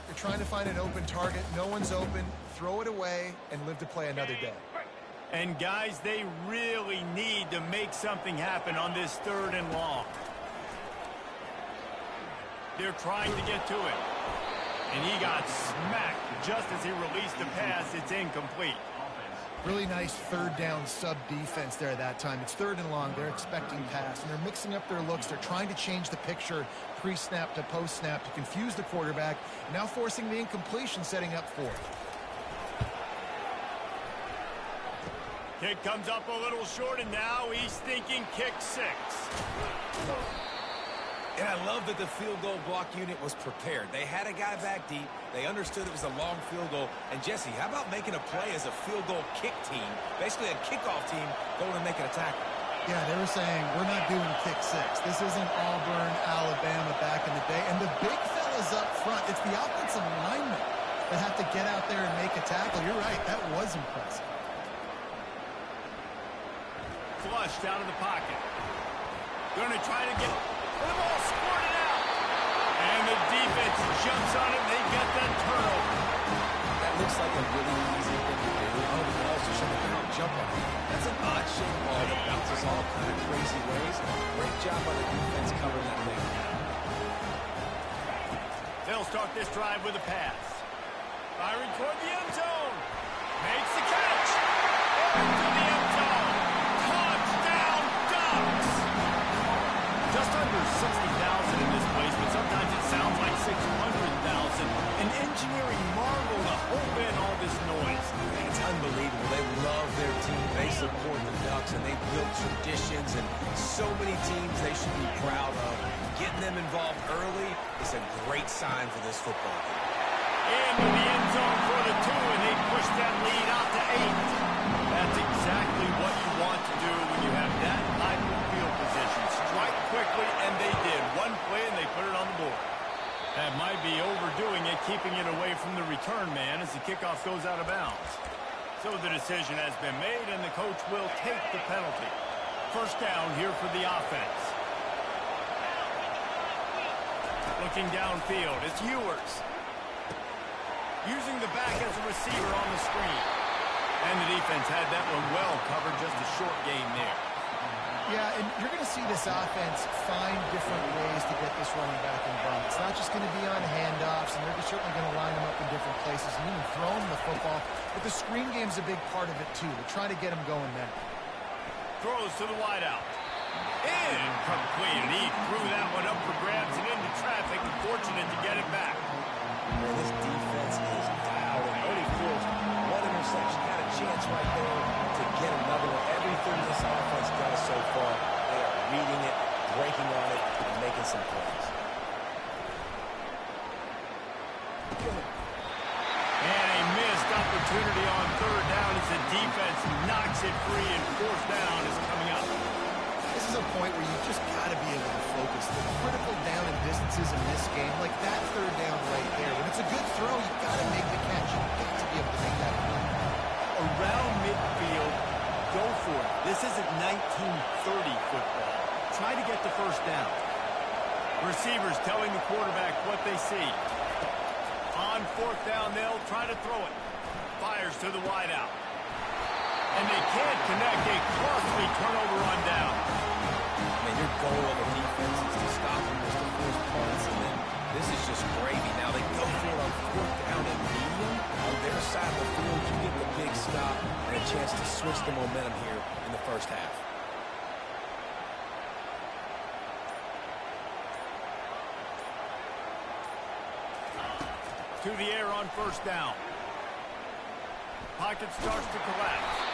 You're trying to find an open target. No one's open. Throw it away and live to play another day. And, guys, they really need to make something happen on this 3rd and long. They're trying to get to it. And he got smacked just as he released the pass. It's incomplete. Really nice 3rd down sub defense there that time. It's 3rd and long. They're expecting pass, and they're mixing up their looks. They're trying to change the picture pre-snap to post-snap to confuse the quarterback, now forcing the incompletion, setting up 4th. Kick comes up a little short, and now he's thinking kick 6. And I love that the field goal block unit was prepared. They had a guy back deep. They understood it was a long field goal. And, Jesse, how about making a play as a field goal kick team, basically a kickoff team, going and making a tackle? Yeah, they were saying, we're not doing kick six. This isn't Auburn, Alabama back in the day. And the big fellas up front, it's the offensive linemen that have to get out there and make a tackle. You're right, that was impressive. Flushed out of the pocket. Going to try to get the ball squirted out. And the defense jumps on it. They get the turnover. That looks like a really easy thing to do. Oh, the ball's just on the ground. Jump on it. That's an odd-shaped ball that bounces all kind of crazy ways. Great job by the defense covering that thing. They'll start this drive with a pass. Firing toward the end zone. Makes the catch. Into the end zone. Touchdown, Ducks! Just under 60,000 in this place, but sometimes it sounds like 600,000. An engineering marvel to hold in all this noise. It's unbelievable. They love their team. They support the Ducks, and they built traditions and so many teams they should be proud of. Getting them involved early is a great sign for this football game. Into the end zone for the 2, and they push that lead out to 8. That's exactly what you want to do when you have that type of field position. Strike quickly, and they did. One play, and they put it on the board. That might be overdoing it, keeping it away from the return man as the kickoff goes out of bounds. So the decision has been made, and the coach will take the penalty. First down here for the offense. Looking downfield, it's Ewers. Using the back as a receiver on the screen. And the defense had that one well covered, just a short gain there. Yeah, and you're going to see this offense find different ways to get this running back involved. It's not just going to be on handoffs, and they're certainly going to line them up in different places and even throw them the football. But the screen game's a big part of it, too. They're trying to get them going now. Throws to the wideout. Incomplete, and he threw that one up for grabs and into traffic. Fortunate to get it back. Man, this defense is dialed and only forced one interception. Had a chance right there to get another one. Everything this offense does so far, they are reading it, breaking on it, and making some plays. And a missed opportunity on third down as the defense knocks it free, and fourth down is coming up. This is a point where you just got to be able to focus. The critical down and distances in this game, like that third down right there. When it's a good throw, you've got to make the catch. You've got to be able to make that play. Around midfield, go for it. This isn't 1930 football. Try to get the first down. Receivers telling the quarterback what they see. On fourth down, they'll try to throw it. Fires to the wideout. And they can't connect. A costly turnover on down. Man, your goal of a defense is to stop them, is to force punts, and then this is just gravy. Now they go for it on fourth down and medium. On their side of the field, you get the big stop and a chance to switch the momentum here in the first half. To the air on first down. Pocket starts to collapse.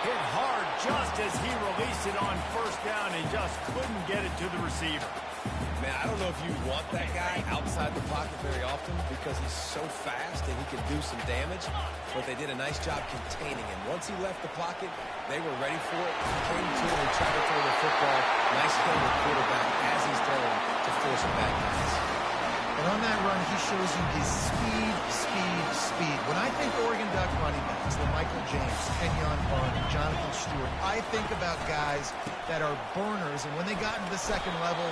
Hit hard just as he released it on first down and just couldn't get it to the receiver. Man, I don't know if you want that guy outside the pocket very often because he's so fast and he can do some damage, but they did a nice job containing him. Once he left the pocket, they were ready for it. He came to him and tried to throw the football. Nice hit on the quarterback as he's throwing to force a back pass. And on that run, he shows you his speed. When I think Oregon Duck running backs, the Michael James, Kenyon Barney, Jonathan Stewart, I think about guys that are burners, and when they got into the second level,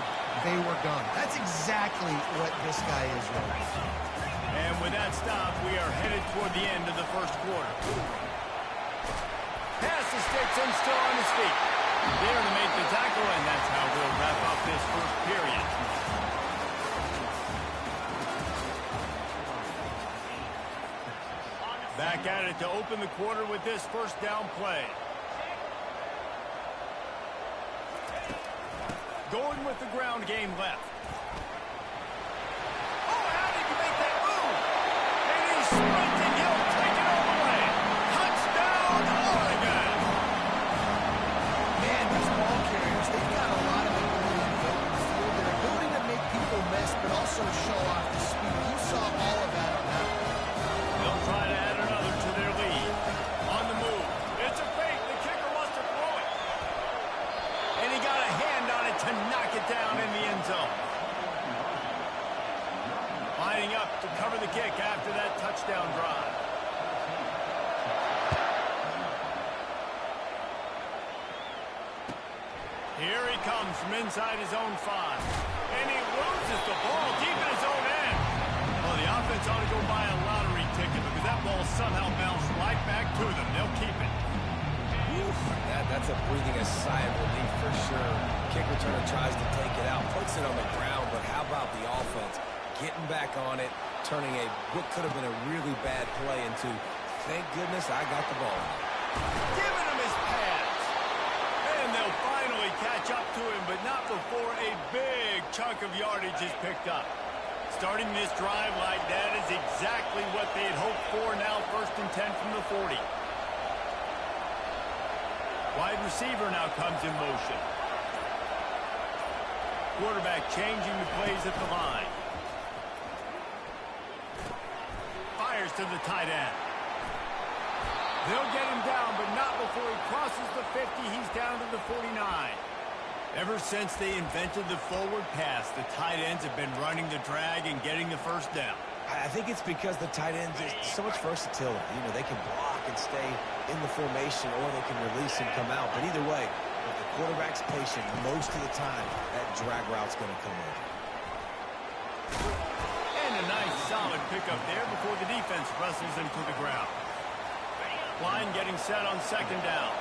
they were gone. That's exactly what this guy is right now. And with that stop, we are headed toward the end of the first quarter. Pass the sticks and still on his feet. There to make the tackle, and that's how we'll wrap up this first period. Back at it to open the quarter with this first down play. Going with the ground game left. Oh, how did you make that move? And he's sprinting. He'll take it all the way. Touchdown, Oregon. Man, these ball carriers, they've got a lot of ability in the field. Their ability to Here he comes from inside his own 5. And he loses the ball deep in his own end. Well, the offense ought to go buy a lottery ticket because that ball somehow bounced right back to them. They'll keep it. That's a breathing a sigh of relief for sure. Kick returner tries to take it out, puts it on the ground, but how about the offense getting back on it, turning what could have been a really bad play into, thank goodness I got the ball. Giving him his pass. And they'll finally catch up to him, but not before a big chunk of yardage is picked up. Starting this drive like that is exactly what they had hoped for. Now 1st and 10 from the 40. Wide receiver now comes in motion. Quarterback changing the plays at the line. Fires to the tight end. They'll get him down, but not before he crosses the 50. He's down to the 49. Ever since they invented the forward pass, the tight ends have been running the drag and getting the first down. I think it's because the tight ends is so much versatility. You know, they can block and stay in the formation, or they can release and come out. But either way, if the quarterback's patient, most of the time, that drag route's going to come in. And a nice solid pickup there before the defense wrestles him to the ground. Line getting set on 2nd down.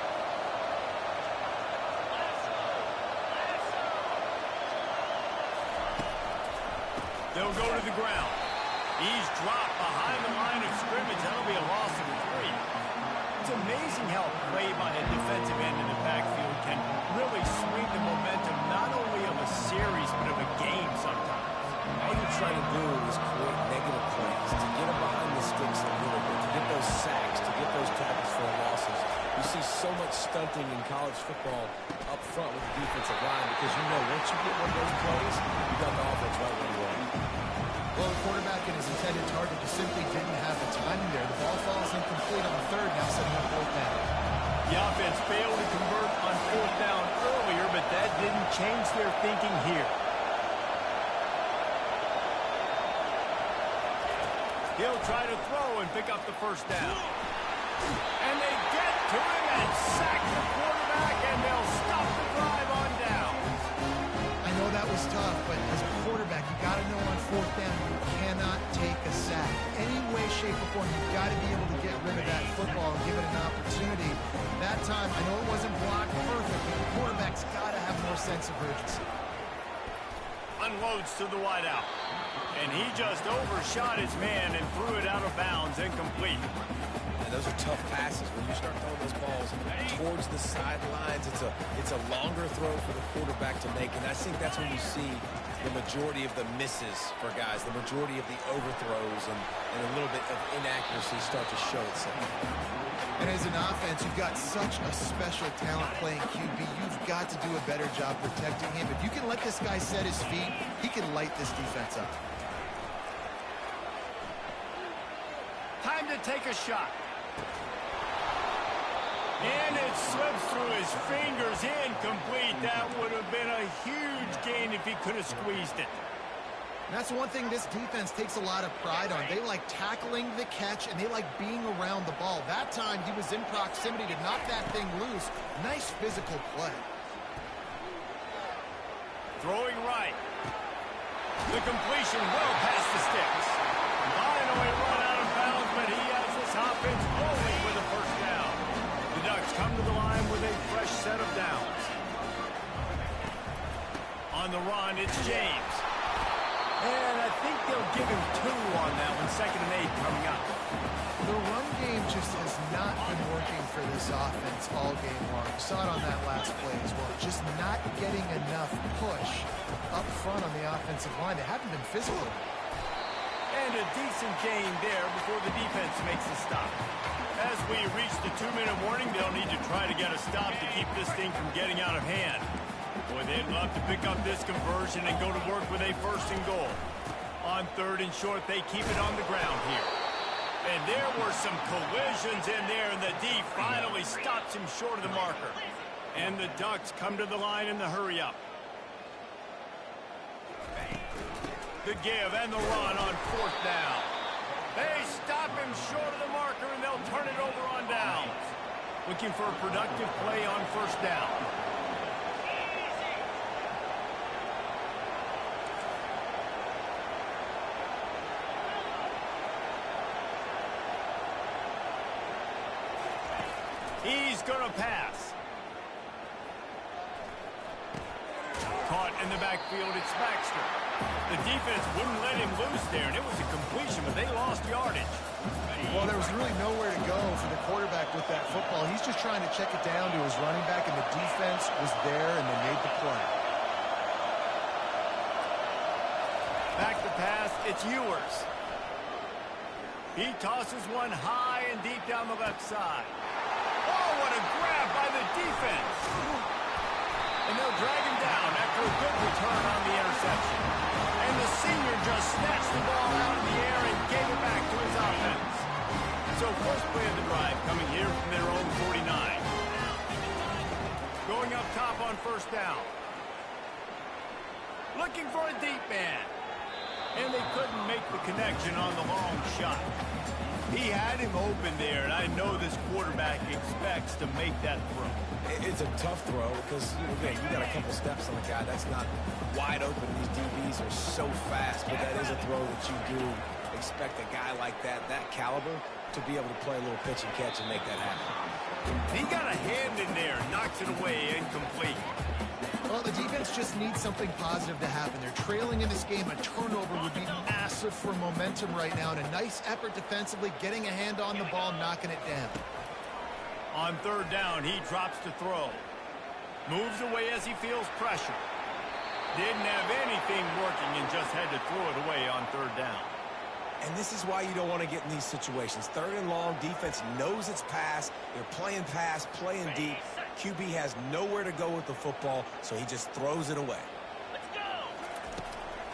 They'll go to the ground. He's dropped behind the line of scrimmage. That'll be a loss of 3. It's amazing how play by a defensive end in the backfield can really swing the momentum not only of a series but of a game sometimes. All you're trying to do is create negative plays, to get them behind the sticks a little bit, to get those sacks, to get those tackles for losses. You see so much stunting in college football up front with the defensive line because you know once you get one of those plays, you got the offense right where you want. Well, the quarterback and his intended target just simply didn't have the timing there. The ball falls incomplete on 3rd, now setting up 4th down. The offense failed to convert on 4th down earlier, but that didn't change their thinking here. He'll try to throw and pick up the 1st down. And they get to him and sack the quarterback, and they'll stop the drive on down. I know that was tough, but as a quarterback, you got to know on 4th down you cannot take a sack. Any way, shape, or form, you've got to be able to get rid of that football and give it an opportunity. That time, I know it wasn't blocked perfect, but the quarterback's got to have more sense of urgency. Unloads to the wideout. And he just overshot his man and threw it out of bounds, incomplete. And those are tough passes. When you start throwing those balls towards the sidelines, it's a longer throw for the quarterback to make. And I think that's when you see the majority of the misses for guys, the majority of the overthrows and a little bit of inaccuracy start to show itself. And as an offense, you've got such a special talent playing QB. You've got to do a better job protecting him. If you can let this guy set his feet, he can light this defense up. Time to take a shot. And it slips through his fingers, incomplete. That would have been a huge gain if he could have squeezed it. And that's one thing this defense takes a lot of pride on. They like tackling the catch, and they like being around the ball. That time, he was in proximity to knock that thing loose. Nice physical play. Throwing right. The completion well past the sticks. Finally run out of bounds, but he has this offense rolling with a 1st down. The Ducks come to the line with a fresh set of downs. On the run, it's James. And I think they'll give him 2 on that one. 2nd and 8 coming up. The run game just has not been working for this offense all game long. You saw it on that last play as well. Just not getting enough push up front on the offensive line. They haven't been physical. And a decent gain there before the defense makes the stop. As we reach the 2-minute warning, they'll need to try to get a stop to keep this thing from getting out of hand. Boy, they'd love to pick up this conversion and go to work with a 1st and goal. On 3rd and short, they keep it on the ground here. And there were some collisions in there, and the D finally stops him short of the marker. And the Ducks come to the line in the hurry-up. The give and the run on 4th down. They stop him short of the marker, and they'll turn it over on downs. Looking for a productive play on 1st down. He's going to pass. Caught in the backfield, it's Baxter. The defense wouldn't let him loose there, and it was a completion, but they lost yardage. Well, there was really nowhere to go for the quarterback with that football. He's just trying to check it down to his running back, and the defense was there, and they made the play. Back to pass, it's Ewers. He tosses one high and deep down the left side. Oh, what a grab by the defense. And they'll drag him down after a good return on the interception. And the senior just snatched the ball out of the air and gave it back to his offense. So first play of the drive coming here from their own 49. Going up top on first down. Looking for a deep man. And they couldn't make the connection on the long shot. He had him open there, and I know this quarterback expects to make that throw. It's a tough throw because, again, you got a couple steps on the guy. That's not wide open. These DBs are so fast, but that is a throw that you do expect a guy like that caliber, to be able to play a little pitch and catch and make that happen. He got a hand in there, knocks it away, incomplete. Well, the defense just needs something positive to happen. They're trailing in this game. A turnover would be massive for momentum right now, and a nice effort defensively, getting a hand on the ball, knocking it down. On third down, he drops to throw. Moves away as he feels pressure. Didn't have anything working and just had to throw it away on third down. And this is why you don't want to get in these situations. Third and long, defense knows it's pass. They're playing pass, playing deep. QB has nowhere to go with the football, so he just throws it away. Let's go!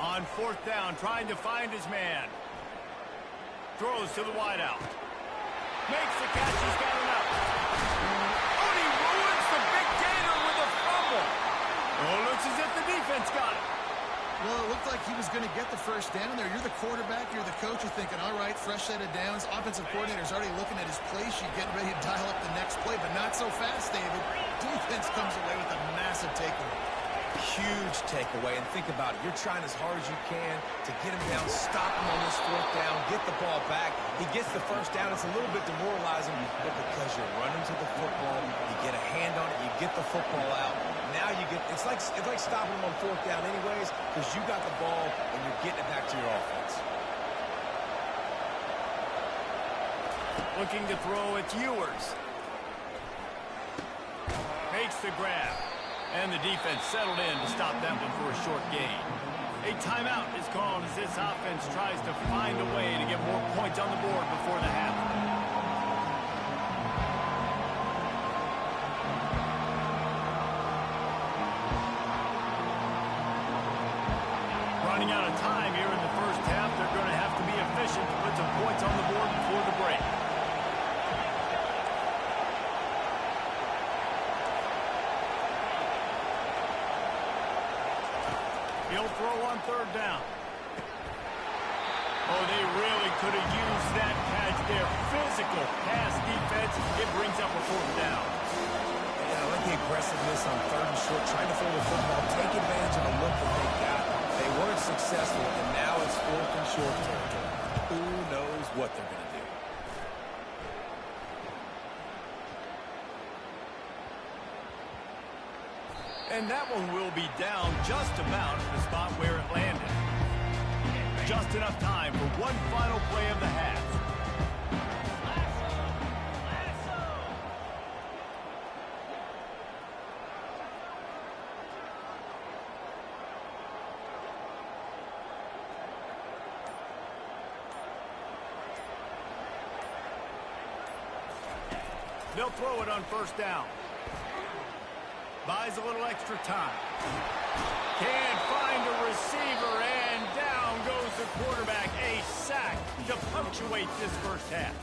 On fourth down, trying to find his man. Throws to the wideout. Makes the catch, he's got enough. Oh, he ruins the big gator with a fumble. Oh, looks as if the defense got it. Well, it looked like he was going to get the first down there. You're the quarterback, you're the coach, you're thinking, all right, fresh set of downs. Offensive coordinator's already looking at his play sheet, getting ready to dial up the next play, but not so fast, David. Defense comes away with a massive takeaway. Huge takeaway, and think about it. You're trying as hard as you can to get him down, stop him on this fourth down, get the ball back. He gets the first down. It's a little bit demoralizing, but because you're running to the football, you get a hand on it, you get the football out. Now you get, it's like stopping him on fourth down anyways, because you got the ball and you're getting it back to your offense. Looking to throw, it's Ewers. Makes the grab. And the defense settled in to stop that one for a short gain. A timeout is called as this offense tries to find a way to get more points on the board before the half. Running out of time here in the first half. They're going to have to be efficient to put some points on the board before the break. He'll throw on third down. Oh, they really could have used that catch there. Physical pass defense. It brings up a fourth down. Yeah, I like the aggressiveness on third and short, trying to throw the football, take advantage of the look that they got. They weren't successful, and now it's fourth and short territory. Who knows what they're going to do? And that one will be down just about at the spot where it landed. Just enough time for one final play of the half. They'll throw it on first down. Buys a little extra time. Can't find a receiver, and down goes the quarterback. A sack to punctuate this first half.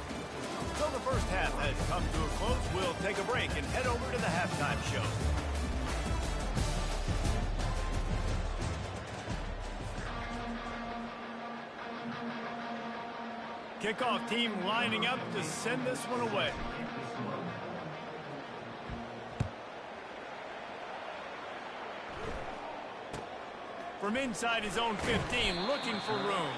So the first half has come to a close. We'll take a break and head over to the halftime show. Kickoff team lining up to send this one away. From inside his own 15, looking for room.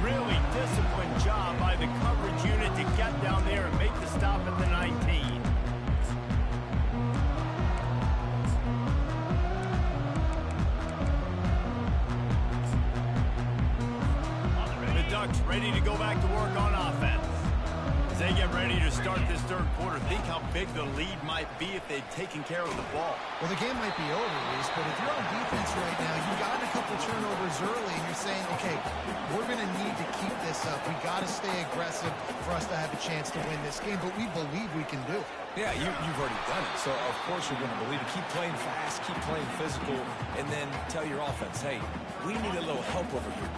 Really disciplined job by the coverage unit to get down there and make the stop at the 19. bunch ready to go back to work on offense. As they get ready to start this third quarter, think how big the lead might be if they'd taken care of the ball. Well, the game might be over, Reese, but if you're on defense right now, you got a couple turnovers early, and you're saying, okay, we're going to need to keep this up. We got to stay aggressive for us to have a chance to win this game, but we believe we can do it. Yeah, you've already done it, so of course you're going to believe it. Keep playing fast, keep playing physical, and then tell your offense, hey, we need a little help over here.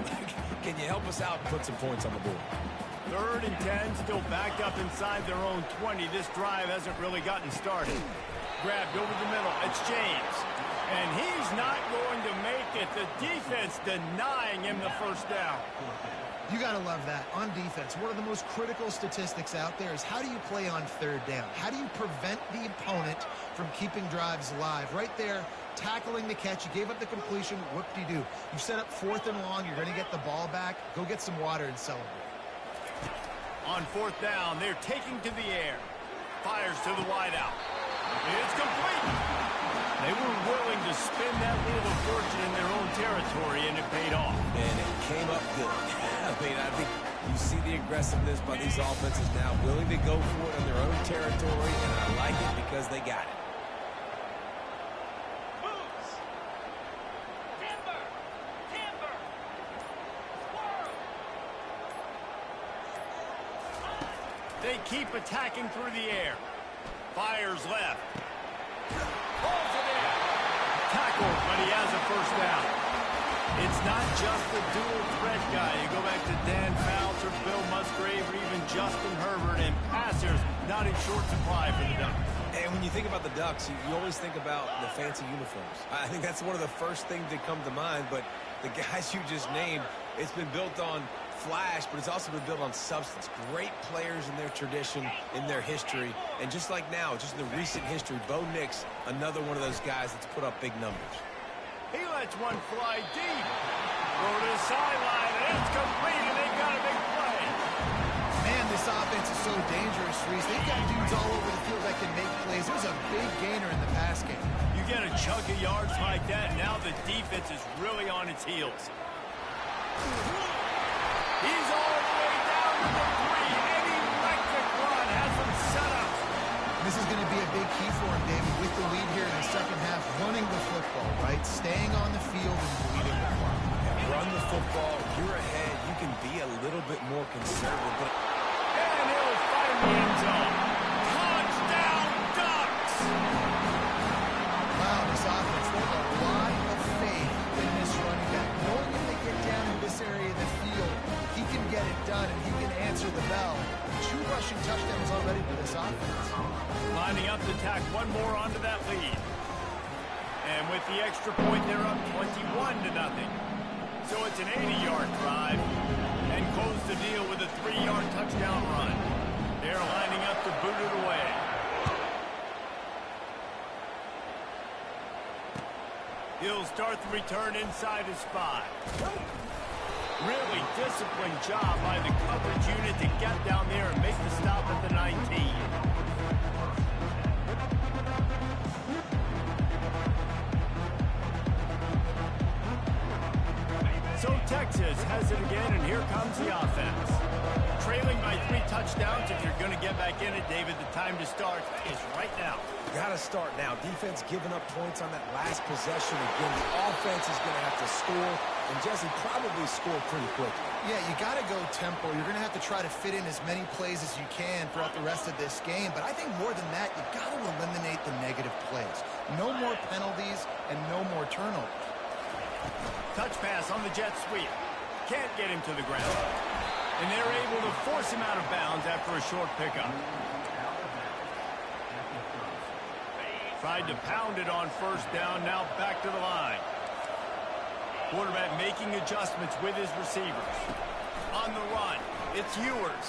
Can you help us out and put some points on the board? 3rd and 10, still backed up inside their own 20. This drive hasn't really gotten started. Grabbed over the middle. It's James. And he's not going to make it. The defense denying him the first down. You got to love that. On defense, one of the most critical statistics out there is how do you play on 3rd down? How do you prevent the opponent from keeping drives alive? Right there, tackling the catch. You gave up the completion. Whoop-de-doo. You set up 4th and long. You're going to get the ball back. Go get some water and celebrate. On 4th down, they're taking to the air. Fires to the wideout. It's complete. They were willing to spin that wheel of fortune in their own territory, and it paid off. And it came up good. I mean, I think you see the aggressiveness by these offenses now, willing to go for it in their own territory, and I like it because they got it. They keep attacking through the air. Fires left. Pulls it in. Tackled, but he has a first down. It's not just the dual threat guy. You go back to Dan Fouts or Bill Musgrave or even Justin Herbert, and passers not in short supply for the Ducks. And when you think about the Ducks, you always think about the fancy uniforms. I think that's one of the first things that come to mind, but the guys you just named, it's been built on flash, but it's also been built on substance. Great players in their tradition, in their history, and just like now, just in the recent history, Bo Nix, another one of those guys that's put up big numbers. He lets one fly deep. Go to the sideline, and it's complete, and they've got a big play. Man, this offense is so dangerous, Reese. They've got dudes all over the field that can make plays. There's a big gainer in the pass game. You get a chunk of yards like that, now the defense is really on its heels. He's all the way down to the 3. An electric run has him set up. This is going to be a big key for him, David, with the lead here in the second half, running the football, right? Staying on the field and bleeding the clock. Run the football, you're ahead, you can be a little bit more conservative. But and he'll find the end zone. Touchdown, Ducks! Wow, this offense, there's a lot of faith in this running back. Knowing if they get down in this area of the field, he can get it done and he can answer the bell. 2 rushing touchdowns already for this offense. Lining up to tack one more onto that lead. And with the extra point, they're up 21-0. So it's an 80-yard drive. And close the deal with a 3-yard touchdown run. They're lining up to boot it away. He'll start the return inside his 5. Really disciplined job by the coverage unit to get down there and make the stop at the 19. So Texas has it again, and here comes the offense. Trailing by 3 touchdowns. If you're going to get back in it, David, the time to start is right now. got to start now. Defense giving up points on that last possession. Again, the offense is going to have to score, and Jesse probably score pretty quickly. Yeah, you got to go tempo. You're going to have to try to fit in as many plays as you can throughout the rest of this game. But I think more than that, you've got to eliminate the negative plays. No more penalties and no more turnovers. Touch pass on the jet sweep. Can't get him to the ground. And they're able to force him out of bounds after a short pickup. Tried to pound it on first down, now back to the line. Quarterback making adjustments with his receivers. On the run, it's Ewers.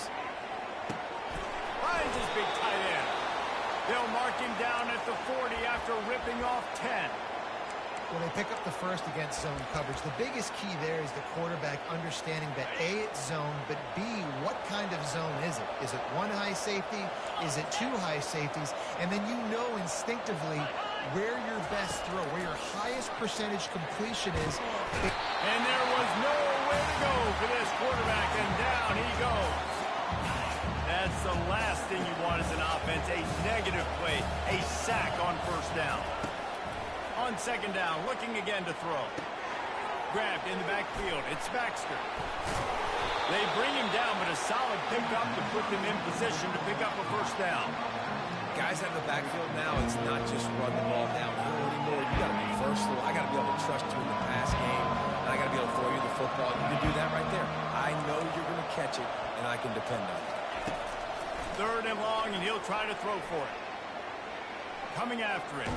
Finds his big tight end. They'll mark him down at the 40 after ripping off 10. When they pick up the first against zone coverage, the biggest key there is the quarterback understanding that A, it's zone, but B, what kind of zone is it? Is it one high safety? Is it two high safeties? And then you know instinctively where your best throw, where your highest percentage completion is. And there was no Nowhere to go for this quarterback, and down he goes. That's the last thing you want as an offense, a negative play, a sack on first down. On second down, looking again to throw. Grabbed in the backfield. It's Baxter. They bring him down, but a solid pickup to put them in position to pick up a first down. Guys out of the backfield now, it's not just run the ball downhill anymore. You got to be versatile. I got to be able to trust you in the pass game, and I got to be able to throw you the football. You can do that right there. I know you're going to catch it, and I can depend on it. Third and long, and he'll try to throw for it. Coming after it.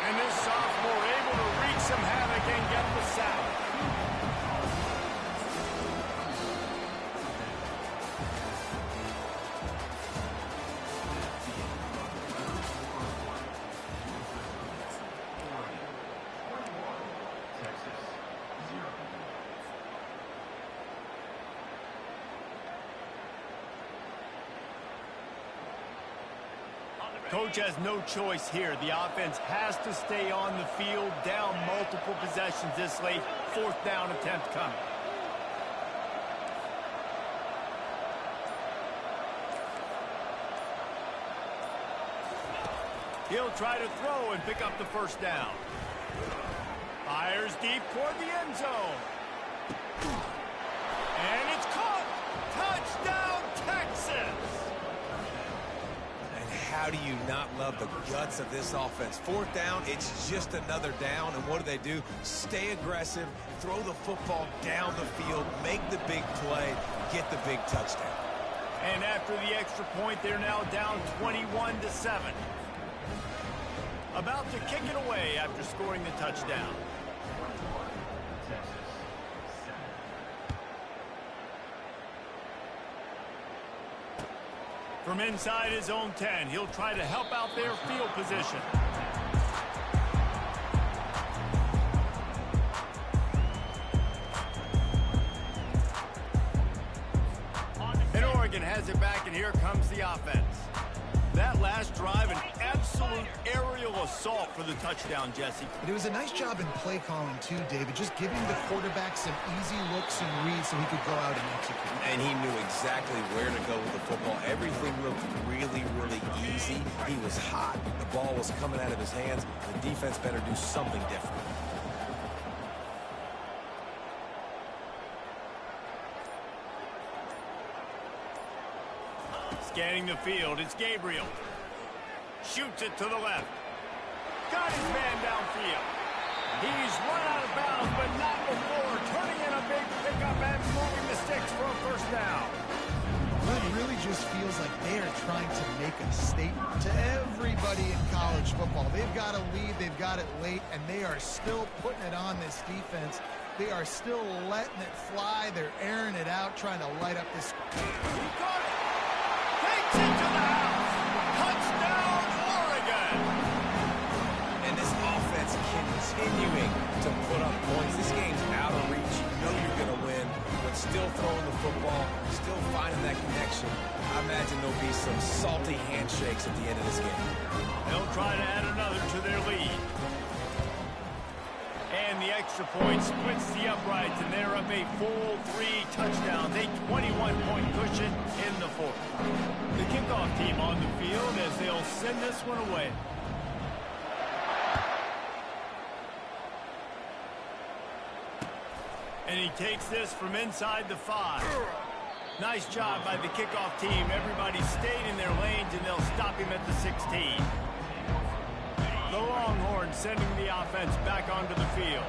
And this sophomore able to wreak some havoc and get the sack. Coach has no choice here. The offense has to stay on the field, down multiple possessions this late. Fourth down attempt coming. He'll try to throw and pick up the first down. Fires deep toward the end zone. And it's caught. Touchdown, Texas. How do you not love the guts of this offense? Fourth down, it's just another down, and what do? Stay aggressive, throw the football down the field, make the big play, get the big touchdown. And after the extra point, they're now down 21-7. About to kick it away after scoring the touchdown. From inside his own 10, he'll try to help out their field position. And Oregon has it back, and here comes the offense. That last drive, an absolute aerial assault for the touchdown, Jesse. It was a nice job in play calling, too, David, just giving the quarterback some easy looks and reads so he could go out and execute. And he knew exactly where to go with the football. Everything looked really, really easy. He was hot. The ball was coming out of his hands. The defense better do something different. Scanning the field, it's Gabriel. Shoots it to the left. Got his man downfield. He's run out of bounds, but not before. Turning in a big pickup and moving the sticks for a first down. It really just feels like they are trying to make a statement to everybody in college football. They've got a lead, they've got it late, and they are still putting it on this defense. They are still letting it fly. They're airing it out, trying to light up this. He caught it. Takes it to the house. Touchdown, Oregon. And this offense continuing to put up points. This game's out of reach. You know you're going to win, but still throwing the football, still finding that connection. I imagine there'll be some salty handshakes at the end of this game. They'll try to add another to their lead. And the extra point splits the uprights, and they're up a full 3 touchdowns, a 21-point cushion in the fourth. The kickoff team on the field as they'll send this one away. And he takes this from inside the 5. Nice job by the kickoff team. Everybody stayed in their lanes, and they'll stop him at the 16. The Longhorns sending the offense back onto the field.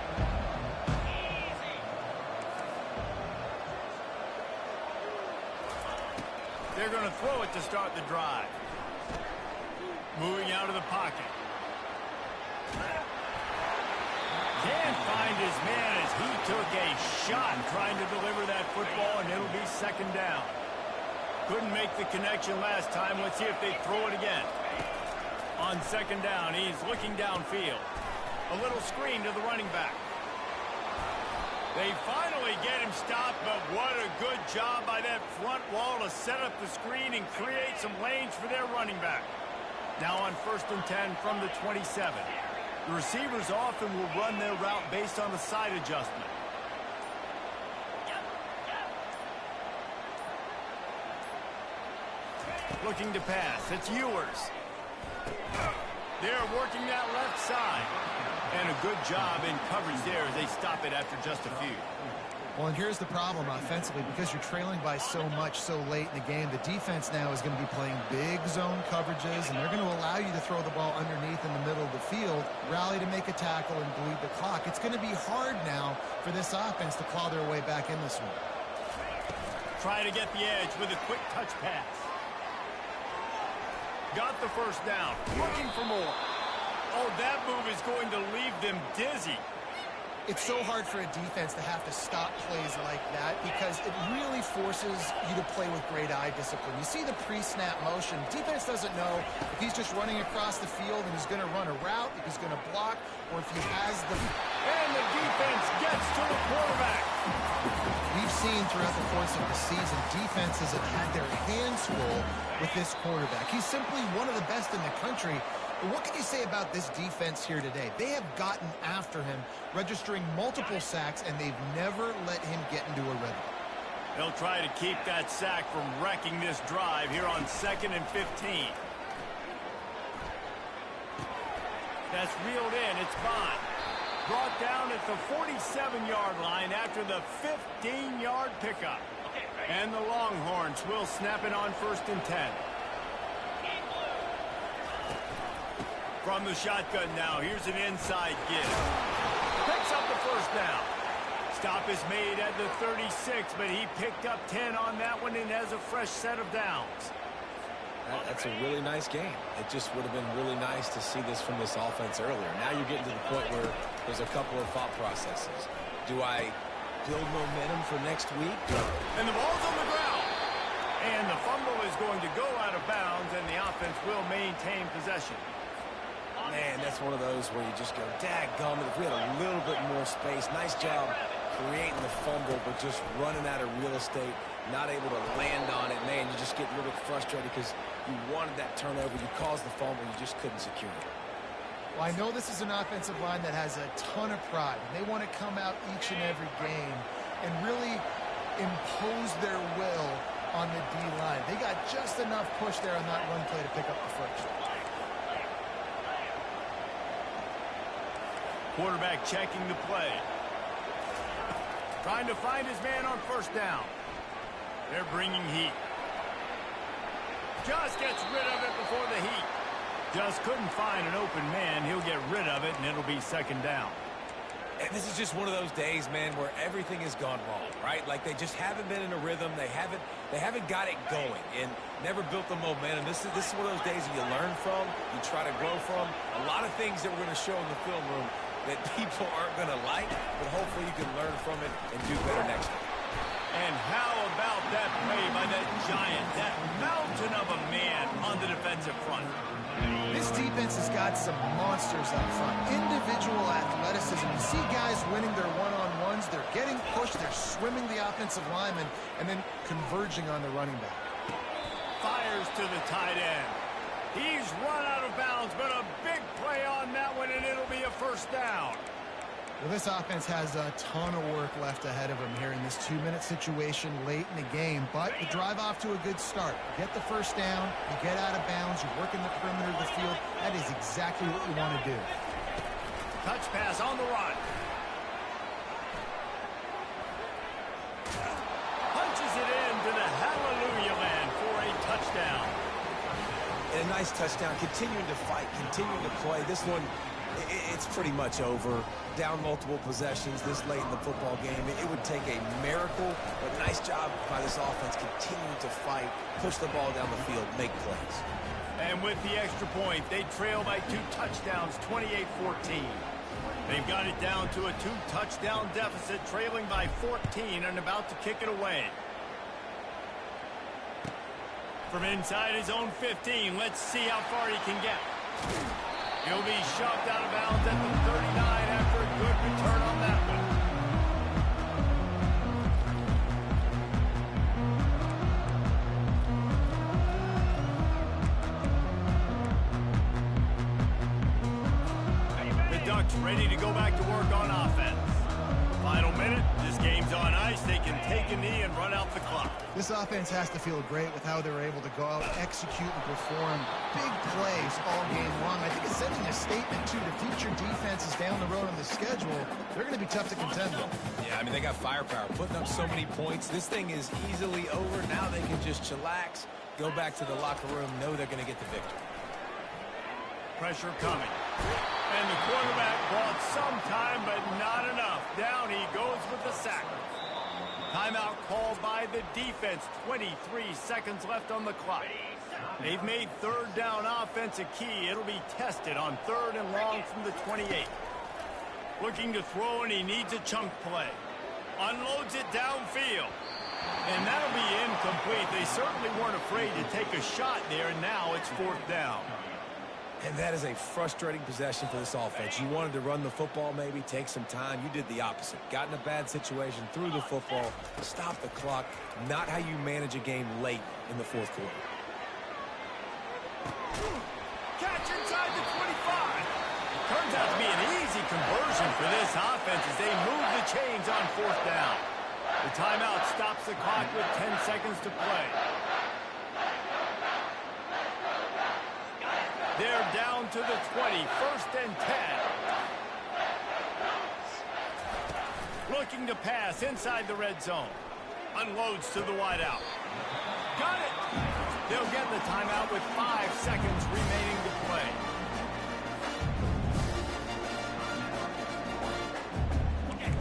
They're going to throw it to start the drive. Moving out of the pocket. Can't find his man as he took a shot trying to deliver that football, and it'll be second down. Couldn't make the connection last time. Let's see if they throw it again. On second down, he's looking downfield. A little screen to the running back. They finally get him stopped, but what a good job by that front wall to set up the screen and create some lanes for their running back. Now on 1st and 10 from the 27. The receivers often will run their route based on the side adjustment. Looking to pass. It's Ewers. They're working that left side. And a good job in coverage there as they stop it after just a few. Well, and here's the problem offensively. Because you're trailing by so much so late in the game, the defense now is going to be playing big zone coverages, and they're going to allow you to throw the ball underneath in the middle of the field, rally to make a tackle, and bleed the clock. It's going to be hard now for this offense to claw their way back in this one. Try to get the edge with a quick touch pass. Got the first down. Looking for more. Oh, that move is going to leave them dizzy. It's so hard for a defense to have to stop plays like that because it really forces you to play with great eye discipline. You see the pre-snap motion. Defense doesn't know if he's just running across the field and he's going to run a route, if he's going to block, or if he has the... And the defense gets to the quarterback. We've seen throughout the course of the season, defenses have had their hands full with this quarterback. He's simply one of the best in the country. But what can you say about this defense here today? They have gotten after him, registering multiple sacks, and they've never let him get into a rhythm. They'll try to keep that sack from wrecking this drive here on 2nd and 15. That's reeled in. It's Bond. Brought down at the 47-yard line after the 15-yard pickup. And the Longhorns will snap it on 1st and 10. From the shotgun now, here's an inside give. Picks up the first down. Stop is made at the 36, but he picked up 10 on that one and has a fresh set of downs. That's a really nice game. It just would have been really nice to see this from this offense earlier. Now you're getting to the point where there's a couple of thought processes. Do I build momentum for next week? And the ball's on the ground. And the fumble is going to go out of bounds, and the offense will maintain possession. Man, that's one of those where you just go, dadgummit, if we had a little bit more space. Nice job creating the fumble, but just running out of real estate, not able to land on it. Man, you just get a little bit frustrated because you wanted that turnover. You caused the fumble. You just couldn't secure it. Well, I know this is an offensive line that has a ton of pride. They want to come out each and every game and really impose their will on the D-line. They got just enough push there on that run play to pick up the first. Quarterback checking the play. Trying to find his man on 1st down. They're bringing heat. Just gets rid of it before the heat. Just couldn't find an open man. He'll get rid of it, and it'll be 2nd down. And this is just one of those days, man, where everything has gone wrong, right? Like they just haven't been in a rhythm. They haven't got it going and never built the momentum. This is one of those days that you learn from, you try to grow from. A lot of things that we're going to show in the film room that people aren't going to like, but hopefully you can learn from it and do better next time. And how about that play by that giant, that mountain of a man on the defensive front? This defense has got some monsters up front. Individual athleticism. You see guys winning their one-on-ones. They're getting pushed. They're swimming the offensive lineman and then converging on the running back. Fires to the tight end. He's run out of bounds, but a big play on that one, and it'll be a 1st down. Well, this offense has a ton of work left ahead of them here in this 2-minute situation late in the game, but you drive off to a good start. You get the 1st down, you get out of bounds, you work in the perimeter of the field. That is exactly what you want to do. Touch pass on the run. Punches it into the hallelujah land for a touchdown. And a nice touchdown, continuing to fight, continuing to play. This one, it's pretty much over. Down multiple possessions this late in the football game. It would take a miracle, but nice job by this offense continuing to fight, push the ball down the field, make plays. And with the extra point, they trail by 2 touchdowns, 28-14. They've got it down to a 2-touchdown deficit, trailing by 14 and about to kick it away. From inside his own 15, let's see how far he can get. He'll be shoved out of bounds at the 39 after a good return on that one. The Ducks ready to go back to work on offense. Final minute. This game's on ice. They can take a knee and run out the clock. This offense has to feel great with how they were able to go out, execute, and perform big plays all game long. I think it's sending a statement, too, to future defenses down the road on the schedule. They're going to be tough to contend with. Yeah, I mean, they got firepower, putting up so many points. This thing is easily over. Now they can just chillax, go back to the locker room, know they're going to get the victory. Pressure coming. And the quarterback bought some time, but not enough. Down he goes with the sack. Timeout called by the defense. 23 seconds left on the clock. They've made third down offense a key. It'll be tested on 3rd and long from the 28. Looking to throw, and he needs a chunk play. Unloads it downfield. And that'll be incomplete. They certainly weren't afraid to take a shot there, and now it's 4th down. And that is a frustrating possession for this offense. You wanted to run the football, maybe take some time. You did the opposite. Got in a bad situation, threw the football, stopped the clock. Not how you manage a game late in the 4th quarter. Catch inside the 25. Turns out to be an easy conversion for this offense as they move the chains on 4th down. The timeout stops the clock with 10 seconds to play. They're down to the 20, 1st and 10. Looking to pass inside the red zone. Unloads to the wideout. Got it! They'll get the timeout with 5 seconds remaining to play.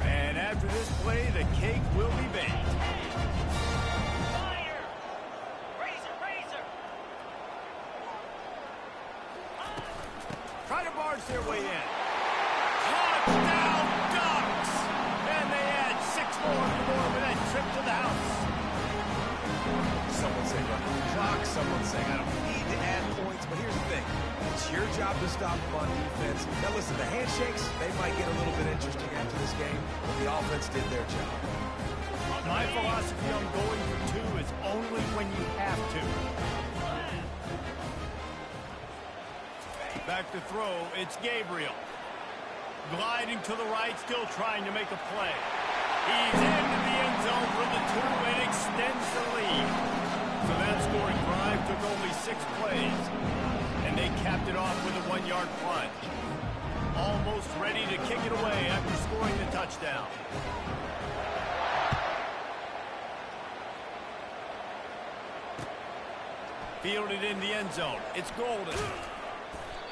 And after this play, the cake will be baked. Fire! Razor! Try to barge their way in. Touchdown Ducks! And they add 6 more to the board with that trip to the house. Someone saying run the clock, someone saying I don't need to add points, but here's the thing. It's your job to stop them on defense. Now listen, the handshakes, they might get a little bit interesting after this game, but the offense did their job. My philosophy on going for 2 is only when you have to. Back to throw, it's Gabriel. Gliding to the right, still trying to make a play. He's into the end zone for the 2 and extends the lead. So that scoring drive took only 6 plays. And they capped it off with a 1-yard plunge. Almost ready to kick it away after scoring the touchdown. Fielded in the end zone. It's Golden.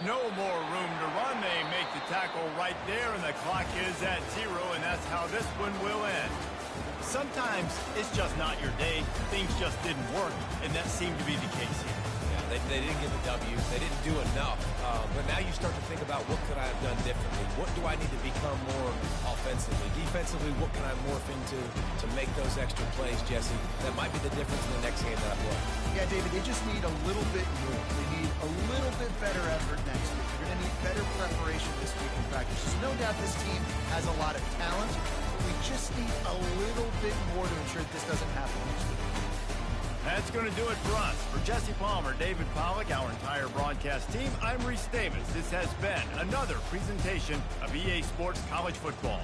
No more room to run. They make the tackle right there, and the clock is at 0, and that's how this one will end. Sometimes it's just not your day. Things just didn't work, and that seemed to be the case here. They didn't get the W. They didn't do enough. But now you start to think about what could I have done differently? What do I need to become more offensively? Defensively, what can I morph into to make those extra plays, Jesse? That might be the difference in the next game that I play. Yeah, David, they just need a little bit more. They need a little bit better effort next week. They're going to need better preparation this week in practice. There's no doubt this team has a lot of talent, but we just need a little bit more to ensure that this doesn't happen next week. That's going to do it for us. For Jesse Palmer, David Pollack, our entire broadcast team, I'm Reese Davis. This has been another presentation of EA Sports College Football.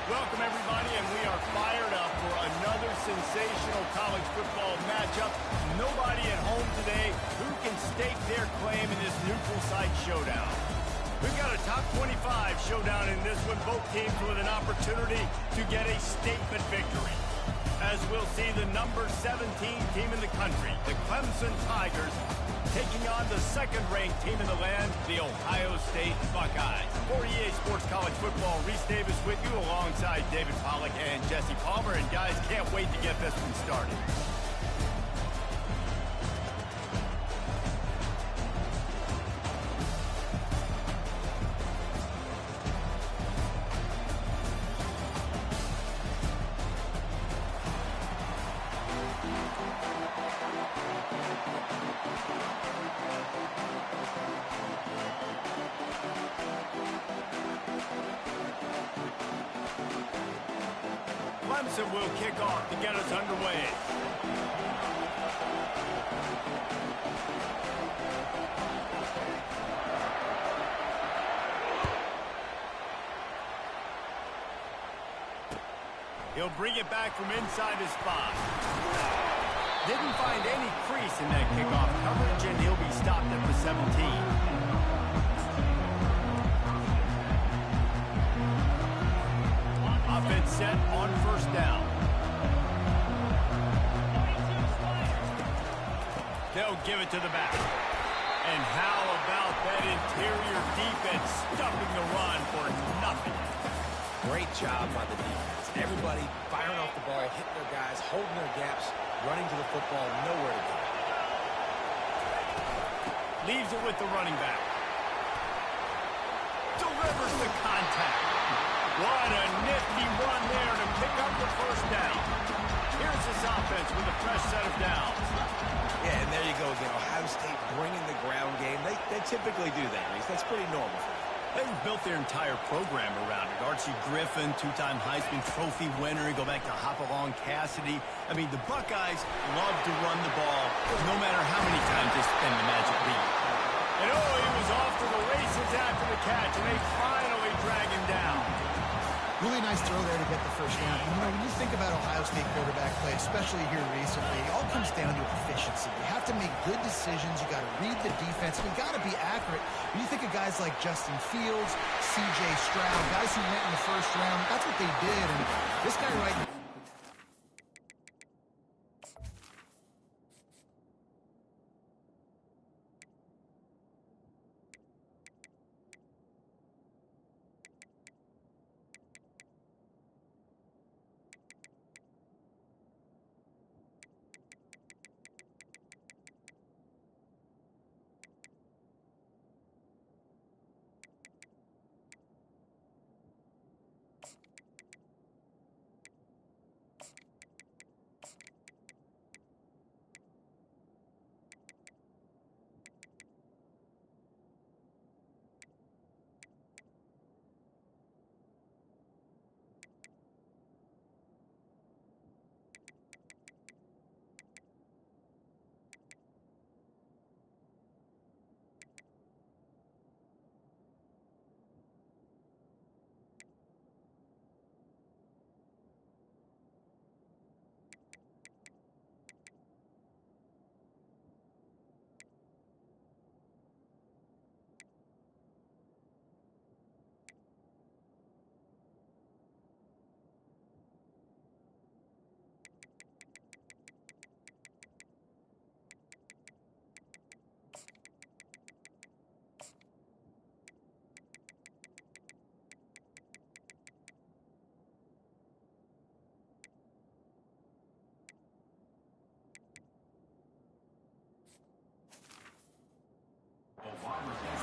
Welcome, everybody, and we are fired up for another sensational college football matchup. Nobody at home today who can stake their claim in this neutral site showdown. We've got a top 25 showdown in this one, both teams with an opportunity to get a statement victory. As we'll see the number 17 team in the country, the Clemson Tigers, taking on the second-ranked team in the land, the Ohio State Buckeyes. For EA Sports College Football, Reese Davis with you alongside David Pollack and Jesse Palmer. And guys, can't wait to get this one started. Clemson will kick off to get us underway. He'll bring it back from inside his spot. Didn't find any crease in that kickoff coverage, and he'll be stopped at the 17. Offense set on first down. They'll give it to the back. And how about that interior defense stuffing the run for nothing? Great job by the defense. Everybody firing off the ball, hitting their guys, holding their gaps, running to the football, nowhere to go. Leaves it with the running back. Delivers the contact. What a nifty run there to pick up the first down. Here's this offense with a fresh set of downs. Yeah, and there you go again. Ohio State bringing the ground game. They typically do that, Reese. That's pretty normal for them. They've built their entire program around it. Archie Griffin, two-time Heisman Trophy winner. You go back to Hopalong Cassidy. I mean, the Buckeyes love to run the ball no matter how many times they spin the magic beat. And oh, he was off to the races after the catch, and they finally drag him down. Really nice throw there to get the first down. You know, when you think about Ohio State quarterback play, especially here recently, it all comes down to efficiency. You have to make good decisions. You got to read the defense. You got to be accurate. When you think of guys like Justin Fields, C.J. Stroud, guys who went in the first round, that's what they did. And this guy right now,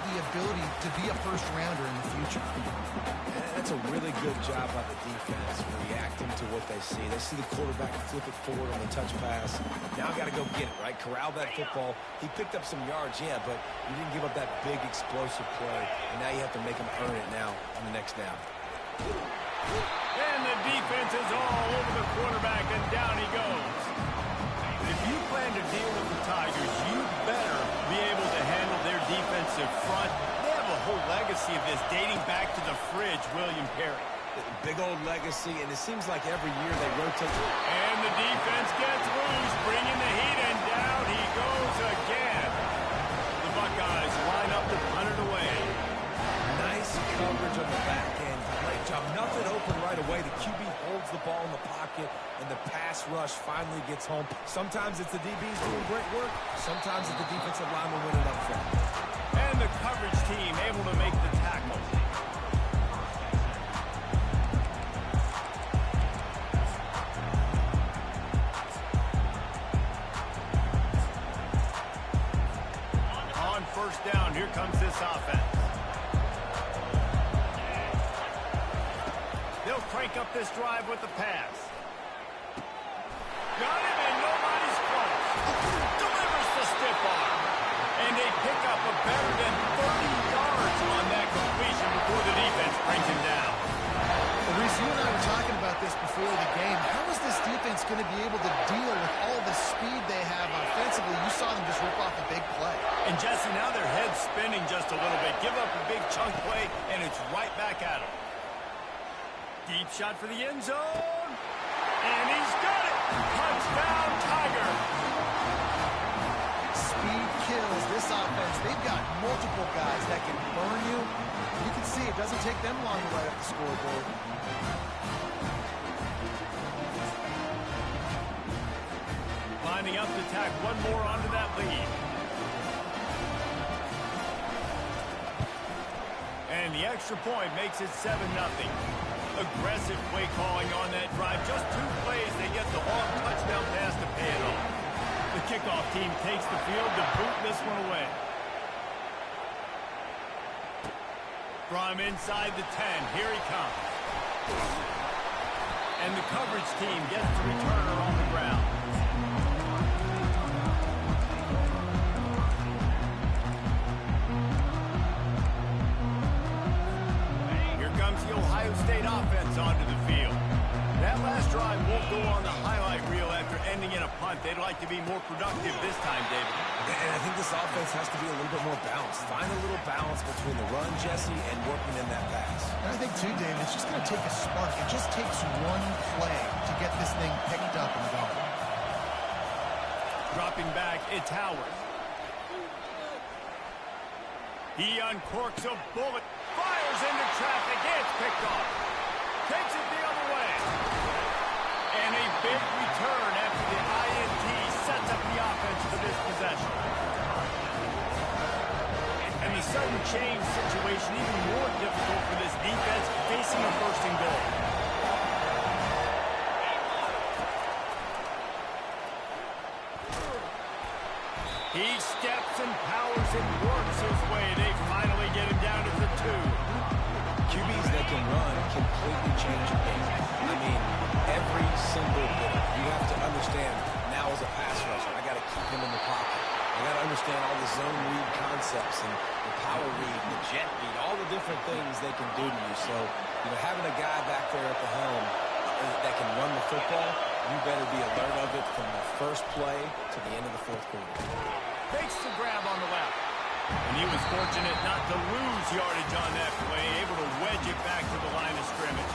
the ability to be a first rounder in the future. That's a really good job by the defense, reacting to what they see. They see the quarterback flip it forward on the touch pass. Now got to go get it, right? Corral that football. He picked up some yards, yeah, but you didn't give up that big explosive play. And now you have to make him earn it now on the next down. And the defense is all over the quarterback, and down he goes. If you plan to deal with the Tigers, you better be able to handle their defensive front. They have a whole legacy of this dating back to the fridge, William Perry. Big old legacy, and it seems like every year they rotate. And the defense gets loose, bringing the heat, and down he goes again. The Buckeyes line up to punt it away. Nice coverage on the back end. Great job. Nothing open right away. The QB holds the ball in the pocket, and the pass rush finally gets home. Sometimes it's the DBs doing great work. Sometimes it's the defensive lineman winning up front. And the coverage team able to make the tackle. On first down, here comes this offense. They'll crank up this drive with the pass. Got him, and nobody's close. Delivers the stiff arm. And they pick up a better than 30 yards on that completion before the defense brings him down. Well, Reese, you and I were talking about this before the game. How is this defense going to be able to deal with all the speed they have offensively? You saw them just rip off a big play. And Jesse, now their head's spinning just a little bit. Give up a big chunk play, and it's right back at them. Deep shot for the end zone. And he's got it. Touchdown, Tiger. Speed kills this offense. They've got multiple guys that can burn you. You can see it doesn't take them long to light up the scoreboard. Lining up to tack one more onto that lead. And the extra point makes it 7-0. Aggressive play calling on that drive. Just 2 plays, they get the long touchdown pass to pay it off. The kickoff team takes the field to boot this one away. From inside the 10, here he comes. And the coverage team gets the returner on the ground. The Ohio State offense onto the field. That last drive won't go on the highlight reel after ending in a punt. They'd like to be more productive this time, David. And I think this offense has to be a little bit more balanced. Find a little balance between the run, Jesse, and working in that pass. And I think, too, David, it's just going to take a spark. It just takes one play to get this thing picked up and going. Dropping back, it's Howard. He uncorks a bullet. Fires into traffic. It's picked off. Takes it the other way. And a big return after the INT sets up the offense for this possession. And the sudden change situation even more difficult for this defense facing a first and goal. He steps and powers and works his way. They finally get him down to the 2. QBs that can run completely change your game. I mean, every single bit. You have to understand, now as a pass rusher, I got to keep him in the pocket. I got to understand all the zone read concepts and the power read, the jet read, all the different things they can do to you. So, having a guy back there at the helm that can run the football, you better be alert of it from the first play to the end of the fourth quarter. Fakes the grab on the left. And he was fortunate not to lose yardage on that play, able to wedge it back to the line of scrimmage.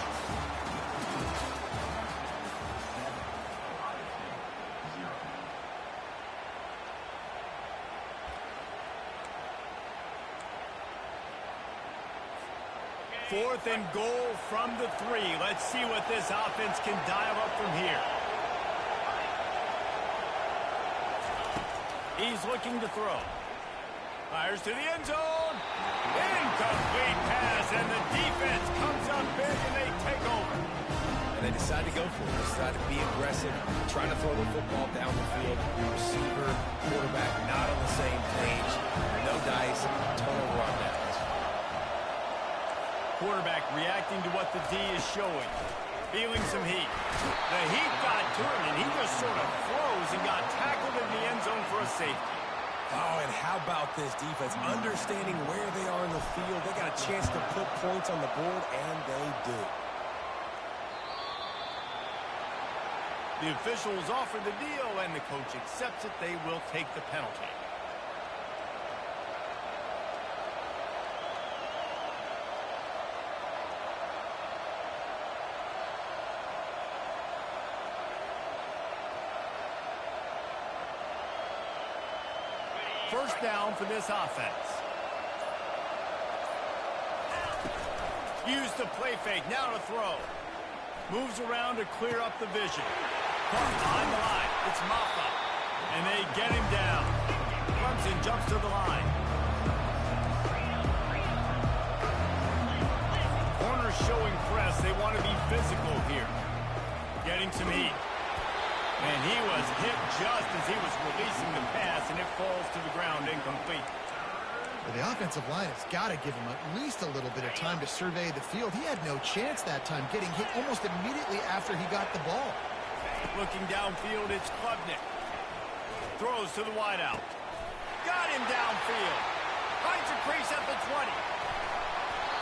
Fourth and goal from the 3. Let's see what this offense can dial up from here. He's looking to throw. Fires to the end zone. Incomplete pass, and the defense comes up big, and they take over. And they decide to go for it. They decide to be aggressive, trying to throw the football down the field. Receiver, quarterback, not on the same page. No dice, total rundowns. Quarterback reacting to what the D is showing. Feeling some heat. The heat got to him, and he just sort of froze and got tackled in the end zone for a safety. Oh, and how about this defense? Understanding where they are in the field. They got a chance to put points on the board, and they do. The officials offer the deal, and the coach accepts it. They will take the penalty. first down for this offense. Use the play fake. Now to throw. Moves around to clear up the vision. Caught behind the line. It's Ncaa. And they get him down. Clemson jumps to the line. Corners showing press. They want to be physical here. Getting some heat. And he was hit just as he was releasing the pass, and it falls to the ground incomplete. Well, the offensive line has got to give him at least a little bit of time to survey the field. He had no chance that time, getting hit almost immediately after he got the ball. Looking downfield, it's Klubnik. Throws to the wideout. Got him downfield. Finds a crease at the 20.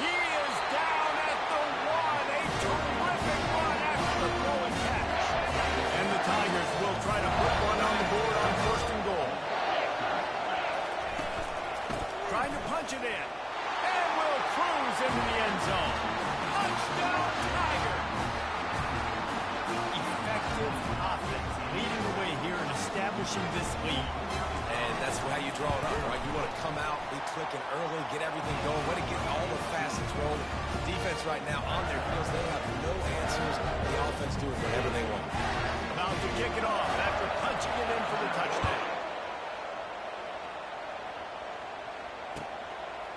He is down at the 1. A terrific run after the throw and catch. And the Tigers will try to put one on the board on first and goal. Trying to punch it in. And will cruise into the end zone. Touchdown, Tigers! Effective offense leading the way here and establishing this lead. And that's how you draw it up, right? You want to come out, be clicking early, get everything going, want to get all the facets rolling. The defense right now on their heels, they have no answers. The offense doing whatever they want. About to kick it off after punching it in for the touchdown.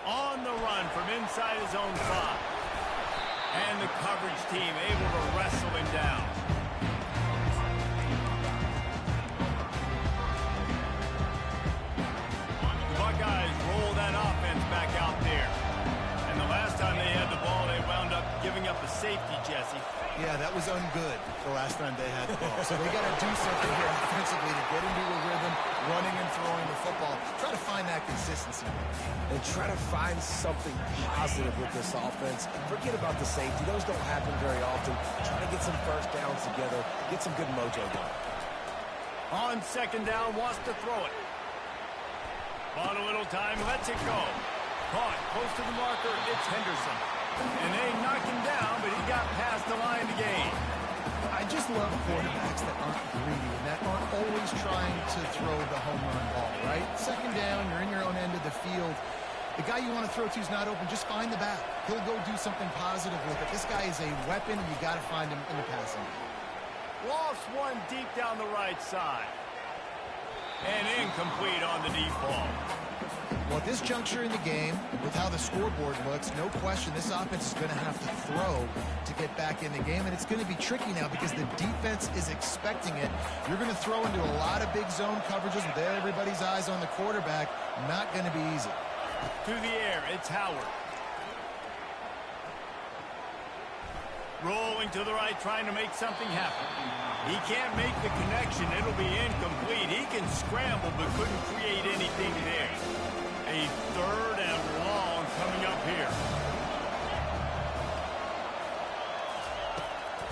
On the run from inside his own 5. And the coverage team able to wrestle him down. The Buckeyes roll that offense back out there. And the last time they had the ball, they wound up giving up a safety, Jesse. Yeah, that was ungood the last time they had the ball. So they got to do something here offensively to get into a rhythm, running and throwing the football. Try to find that consistency. And try to find something positive with this offense. Forget about the safety. Those don't happen very often. Try to get some first downs together. Get some good mojo going. On second down, wants to throw it. Bought a little time, lets it go. Caught close to the marker, it's Henderson. And they knock him down, but he got past the line to gain. I just love quarterbacks that aren't greedy and that aren't always trying to throw the home run ball, right? Second down, you're in your own end of the field. The guy you want to throw to is not open. Just find the back. He'll go do something positive with it. This guy is a weapon, and you got to find him in the passing game. Lost one deep down the right side. And incomplete on the deep ball. Well, at this juncture in the game, with how the scoreboard looks, no question this offense is going to have to throw to get back in the game, and it's going to be tricky now because the defense is expecting it. You're going to throw into a lot of big zone coverages with everybody's eyes on the quarterback. Not going to be easy. To the air, it's Howard. Rolling to the right, trying to make something happen. He can't make the connection. It'll be incomplete. He can scramble, but couldn't create anything there. A third and long coming up here.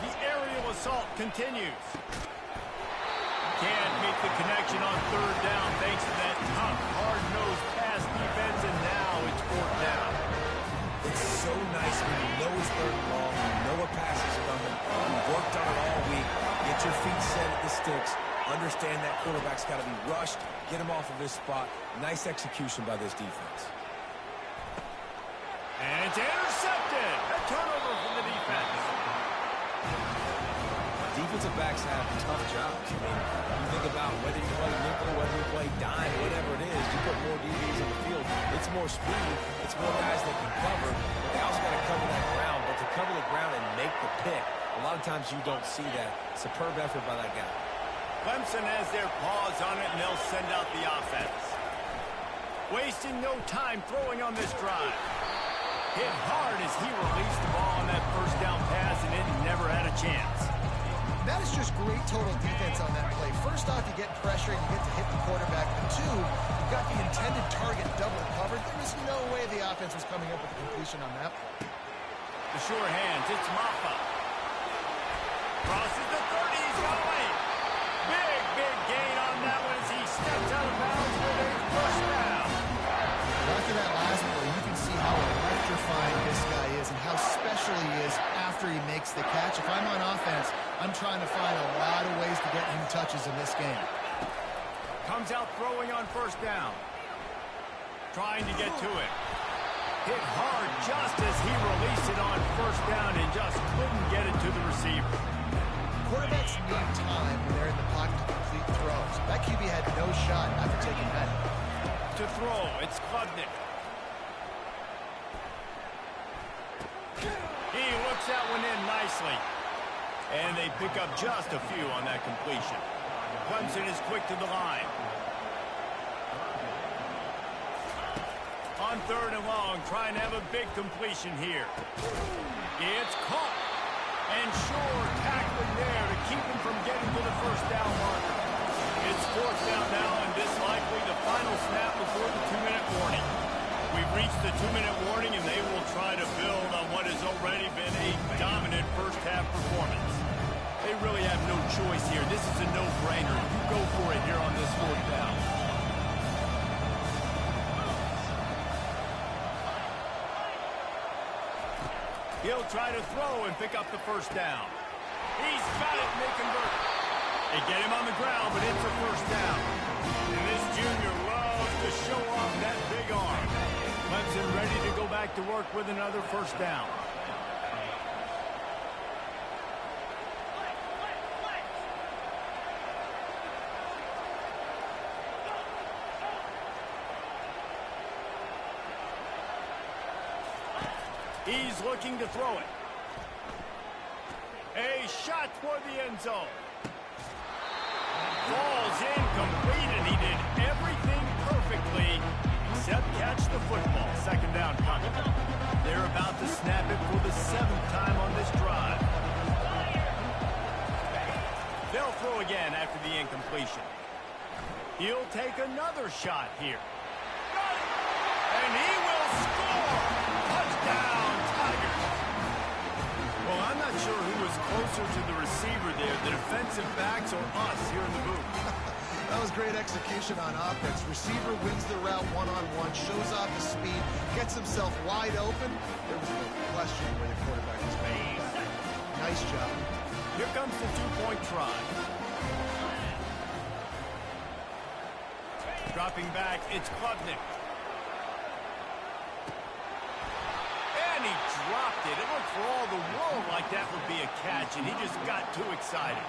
The aerial assault continues. Can't make the connection on third down thanks to that tough, hard-nosed pass defense, and now it's fourth down. It's so nice when you know it's third and long, you know a pass is coming, you worked on it all week, get your feet set at the sticks, understand that quarterback's got to be rushed, get him off of his spot. Nice execution by this defense. And it's intercepted. A turnover from the defense. Defensive backs have tough jobs. I mean, you think about whether you play nickel, whether you play dime, whatever it is, you put more DBs on the field. It's more speed. It's more guys that can cover. But they also got to cover that ground. But to cover the ground and make the pick, a lot of times you don't see that. Superb effort by that guy. Clemson has their paws on it, and they'll send out the offense. Wasting no time throwing on this drive. Hit hard as he released the ball on that first down pass, and it never had a chance. That is just great total defense on that play. First off, you get pressure and you get to hit the quarterback. But two, you got the intended target double covered. There was no way the offense was coming up with a completion on that. The sure hands, it's Ncaa. Crosses the 30, he's going. Big gain on that one as he steps out of bounds with a first down. After that last play, you can see how electrifying this guy is and how special he is after he makes the catch. If I'm on offense, I'm trying to find a lot of ways to get him touches in this game. Comes out throwing on first down. Trying to get to it. Hit hard just as he released it on first down and just couldn't get it to the receiver. Quarterbacks need time when they're in the pocket to complete throws. That QB had no shot after taking that. To throw, it's Klubnik. He looks that one in nicely. And they pick up just a few on that completion. Clemson is quick to the line. On third and long, trying to have a big completion here. It's caught. And sure, tackling there to keep him from getting to the first down marker. It's fourth down now, and this likely the final snap before the 2-minute warning. We've reached the 2-minute warning, and they will try to build on what has already been a dominant first-half performance. They really have no choice here. This is a no-brainer. You go for it here on this fourth down. He'll try to throw and pick up the first down. He's got it, and they convert. They get him on the ground, but it's a first down. And this junior loves to show off that big arm. Clemson ready to go back to work with another first down. He's looking to throw it. A shot toward the end zone. Falls incomplete, and he did everything perfectly except catch the football. Second down coming. They're about to snap it for the 7th time on this drive. They'll throw again after the incompletion. He'll take another shot here. And he will score! Touchdown, Tigers! Well, I'm not sure who was closer to the receiver there, the defensive backs or us here in the booth. That was great execution on offense. Receiver wins the route one-on-one, shows off his speed, gets himself wide open. There was no question where the quarterback was making that. Nice job. Here comes the two-point try. Dropping back, it's Klubnik. And he dropped it. It looked for all the world like that would be a catch, and he just got too excited.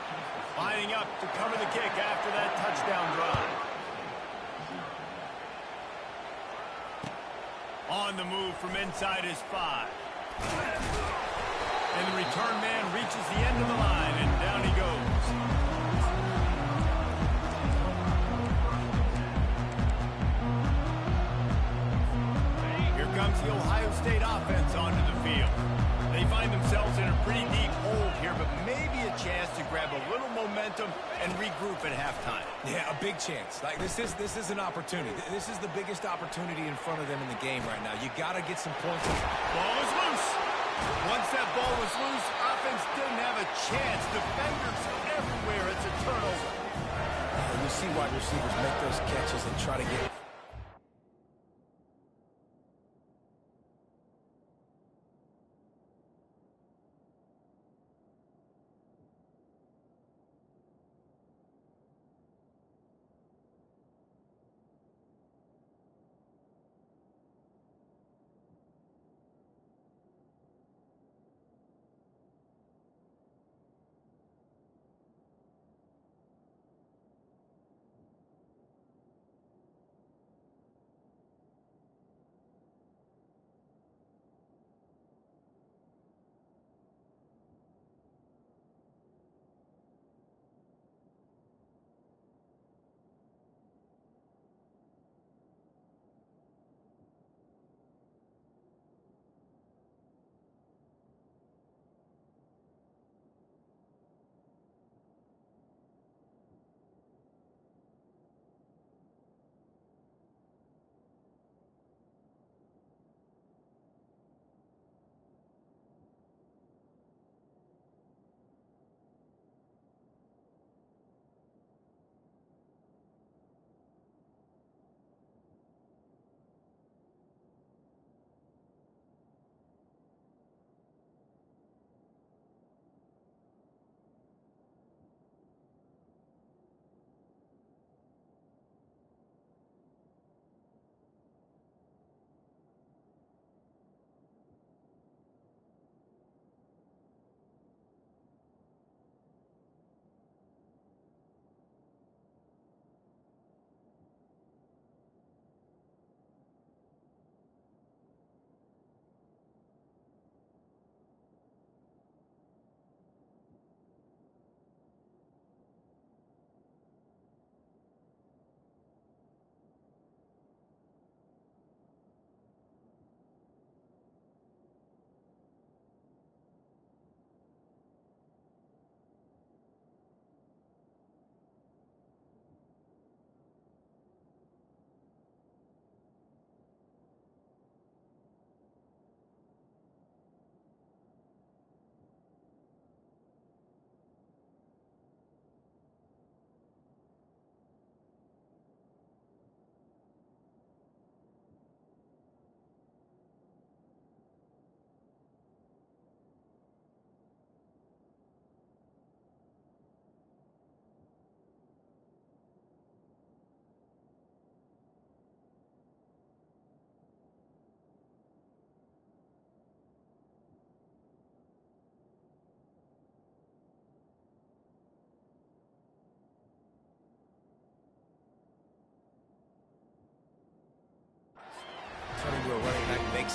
Lining up to cover the kick after that touchdown drive. On the move from inside his 5. And the return man reaches the end of the line, and down he goes. Here comes the Ohio State offense onto the field. They find themselves in a pretty deep hole here, but maybe a chance to grab a little momentum and regroup at halftime. Yeah, a big chance. Like this is an opportunity. This is the biggest opportunity in front of them in the game right now. You got to get some points. Ball is loose. Once that ball was loose, offense didn't have a chance. Defenders everywhere. It's a turnover. You see wide receivers make those catches and try to get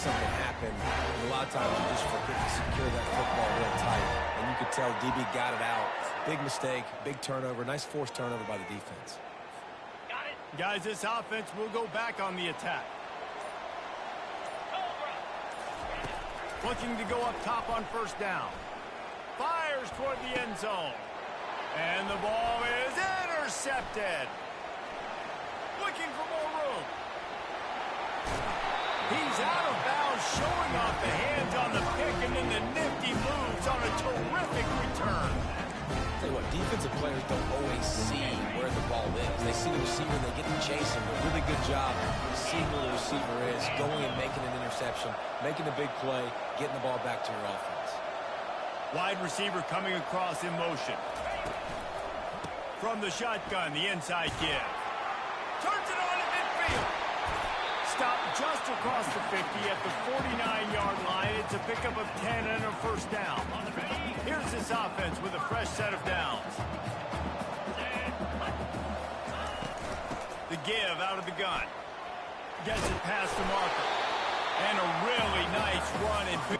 something happen, and a lot of times you just forget to secure that football real tight. And you could tell DB got it out. Big mistake, big turnover, nice forced turnover by the defense. Got it. Guys, this offense will go back on the attack. Looking to go up top on first down. Fires toward the end zone. And the ball is intercepted. Looking for more room. He's out of bounds, showing off the hands on the pick, and then the nifty moves on a terrific return. Tell you what, defensive players don't always see where the ball is. They see the receiver, they get to chase him. A really good job seeing where the receiver is, going and making an interception, making a big play, getting the ball back to your offense. Wide receiver coming across in motion. From the shotgun, the inside give. Turns it on to midfield. Stopped just across the 50 at the 49-yard line. It's a pickup of 10 and a first down. Here's this offense with a fresh set of downs. The give out of the gun. Gets it past the marker. And a really nice run and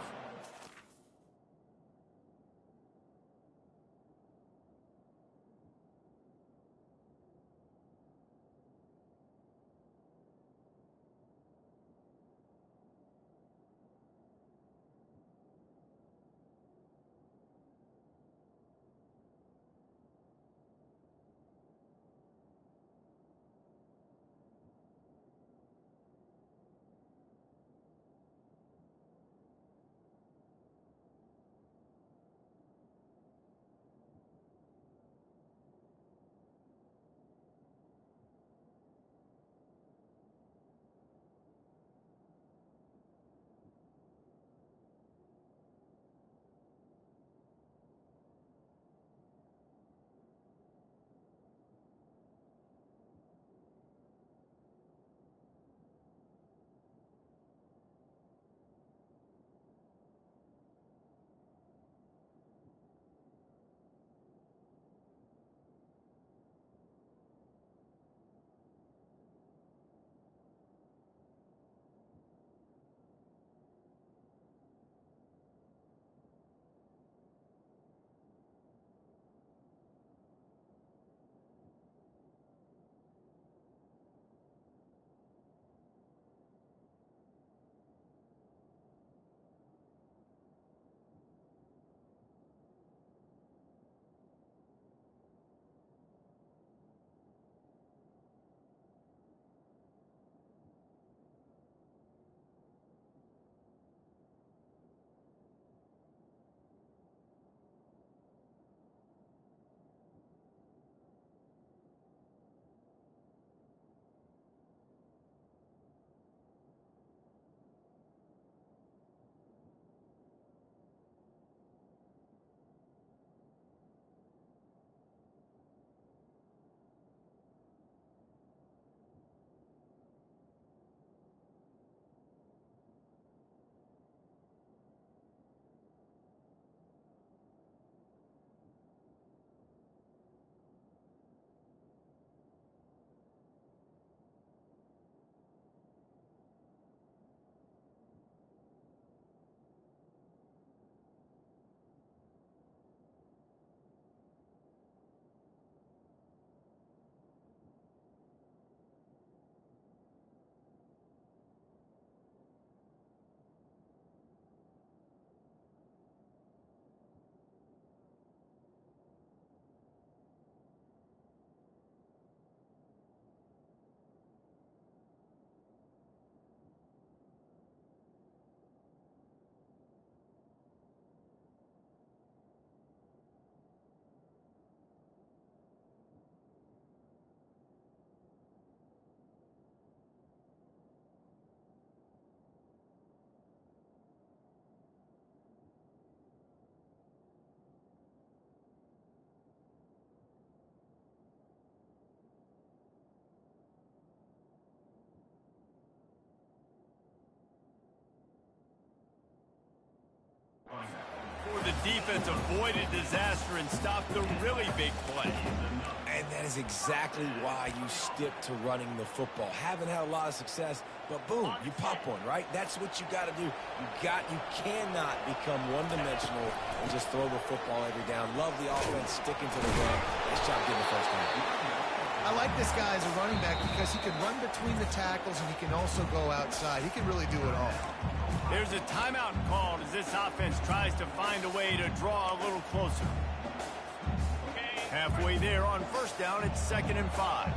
the defense avoided disaster and stopped the really big play. And that is exactly why you stick to running the football. Haven't had a lot of success. But boom, you pop one, right? That's what you got to do. You cannot become one-dimensional and just throw the football every down. Love the offense, sticking to the run. Nice job getting the first down. I like this guy as a running back because he can run between the tackles and he can also go outside. He can really do it all. There's a timeout called as this offense tries to find a way to draw a little closer. Halfway there on first down, it's 2nd and 5.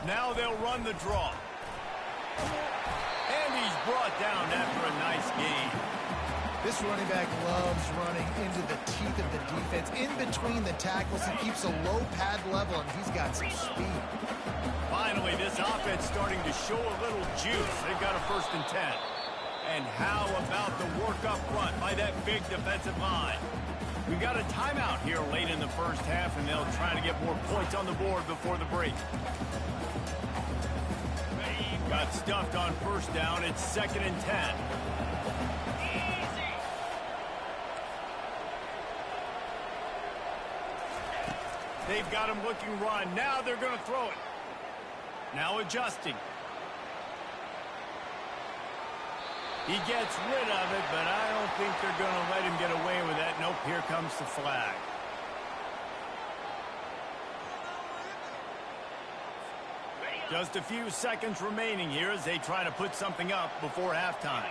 Now they'll run the draw. And he's brought down after a nice gain. This running back loves running into the teeth of the defense. In between the tackles, he keeps a low pad level, and he's got some speed. Finally, this offense starting to show a little juice. They've got a 1st and 10. And how about the work up front by that big defensive line? We got a timeout here late in the first half, and they'll try to get more points on the board before the break. Got stuffed on first down. It's 2nd and 10. They've got him looking run. Now they're going to throw it. Now adjusting. He gets rid of it, but I don't think they're going to let him get away with that. Nope, here comes the flag. Just a few seconds remaining here as they try to put something up before halftime.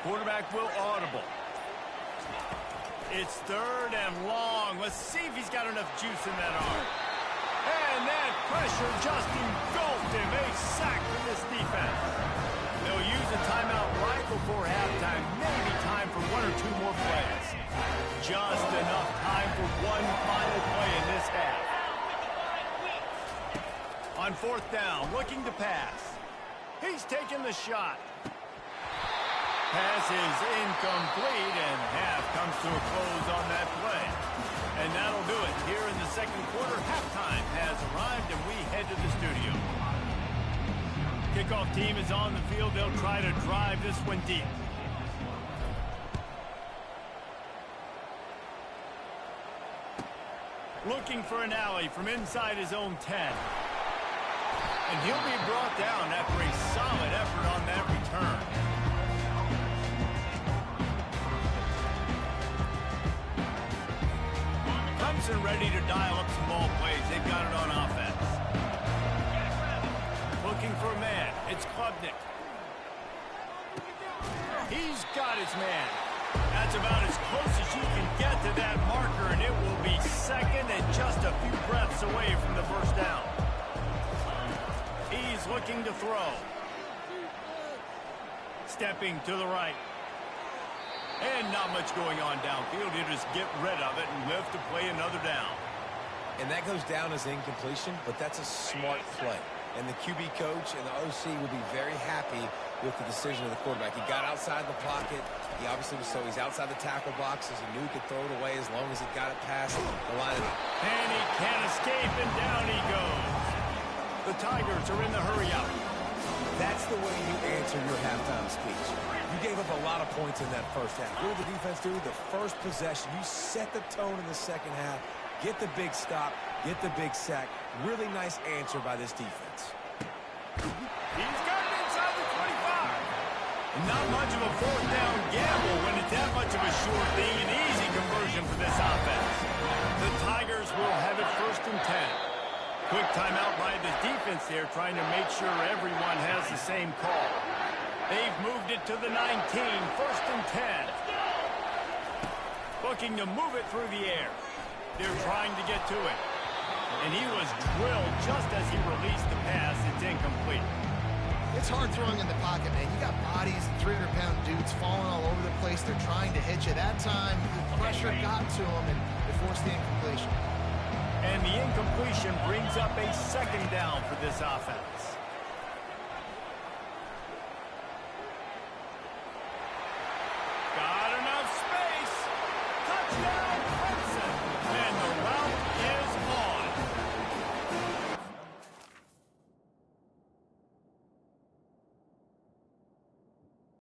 Quarterback will audible. It's 3rd and long. Let's see if he's got enough juice in that arm. And that pressure just engulfed him. A sack from this defense. They'll use a timeout right before halftime. Maybe time for 1 or 2 more plays. Just enough time for one final play in this half. On 4th down, looking to pass. He's taking the shot. Pass is incomplete, and half comes to a close on that play. And that'll do it. Here in the 2nd quarter, halftime has arrived, and we head to the studio. Kickoff team is on the field. They'll try to drive this one deep. Looking for an alley from inside his own 10. And he'll be brought down after a solid effort on that return. Clemson ready to dial up some ball plays. They've got it on offense. Looking for a man. It's Klubnik. He's got his man. That's about as close as you can get to that marker, and it will be 2nd and just a few breaths away from the first down. He's looking to throw. Stepping to the right. And not much going on downfield. He'll just get rid of it and live to play another down. And that goes down as incompletion, but that's a smart play. And the QB coach and the OC will be very happy with the decision of the quarterback. He got outside the pocket. He obviously was he's outside the tackle boxes. He knew he could throw it away as long as he got it past the line. And he can't escape, and down he goes. The Tigers are in the hurry up. That's the way you answer your halftime speech. You gave up a lot of points in that first half. What did the defense do? The first possession, you set the tone in the second half. Get the big stop, get the big sack. Really nice answer by this defense. He's got it inside the 25. Not much of a 4th down gamble when it's that much of a sure thing. An easy conversion for this offense. The Tigers will have it 1st and 10. Quick timeout by the defense there, trying to make sure everyone has the same call. They've moved it to the 19, 1st and 10. Looking to move it through the air. They're trying to get to it. And he was drilled just as he released the pass. It's incomplete. It's hard throwing in the pocket, man. You got bodies and 300-pound dudes falling all over the place. They're trying to hit you. That time, the pressure got to him, and it forced the incompletion. And the incompletion brings up a 2nd down for this offense.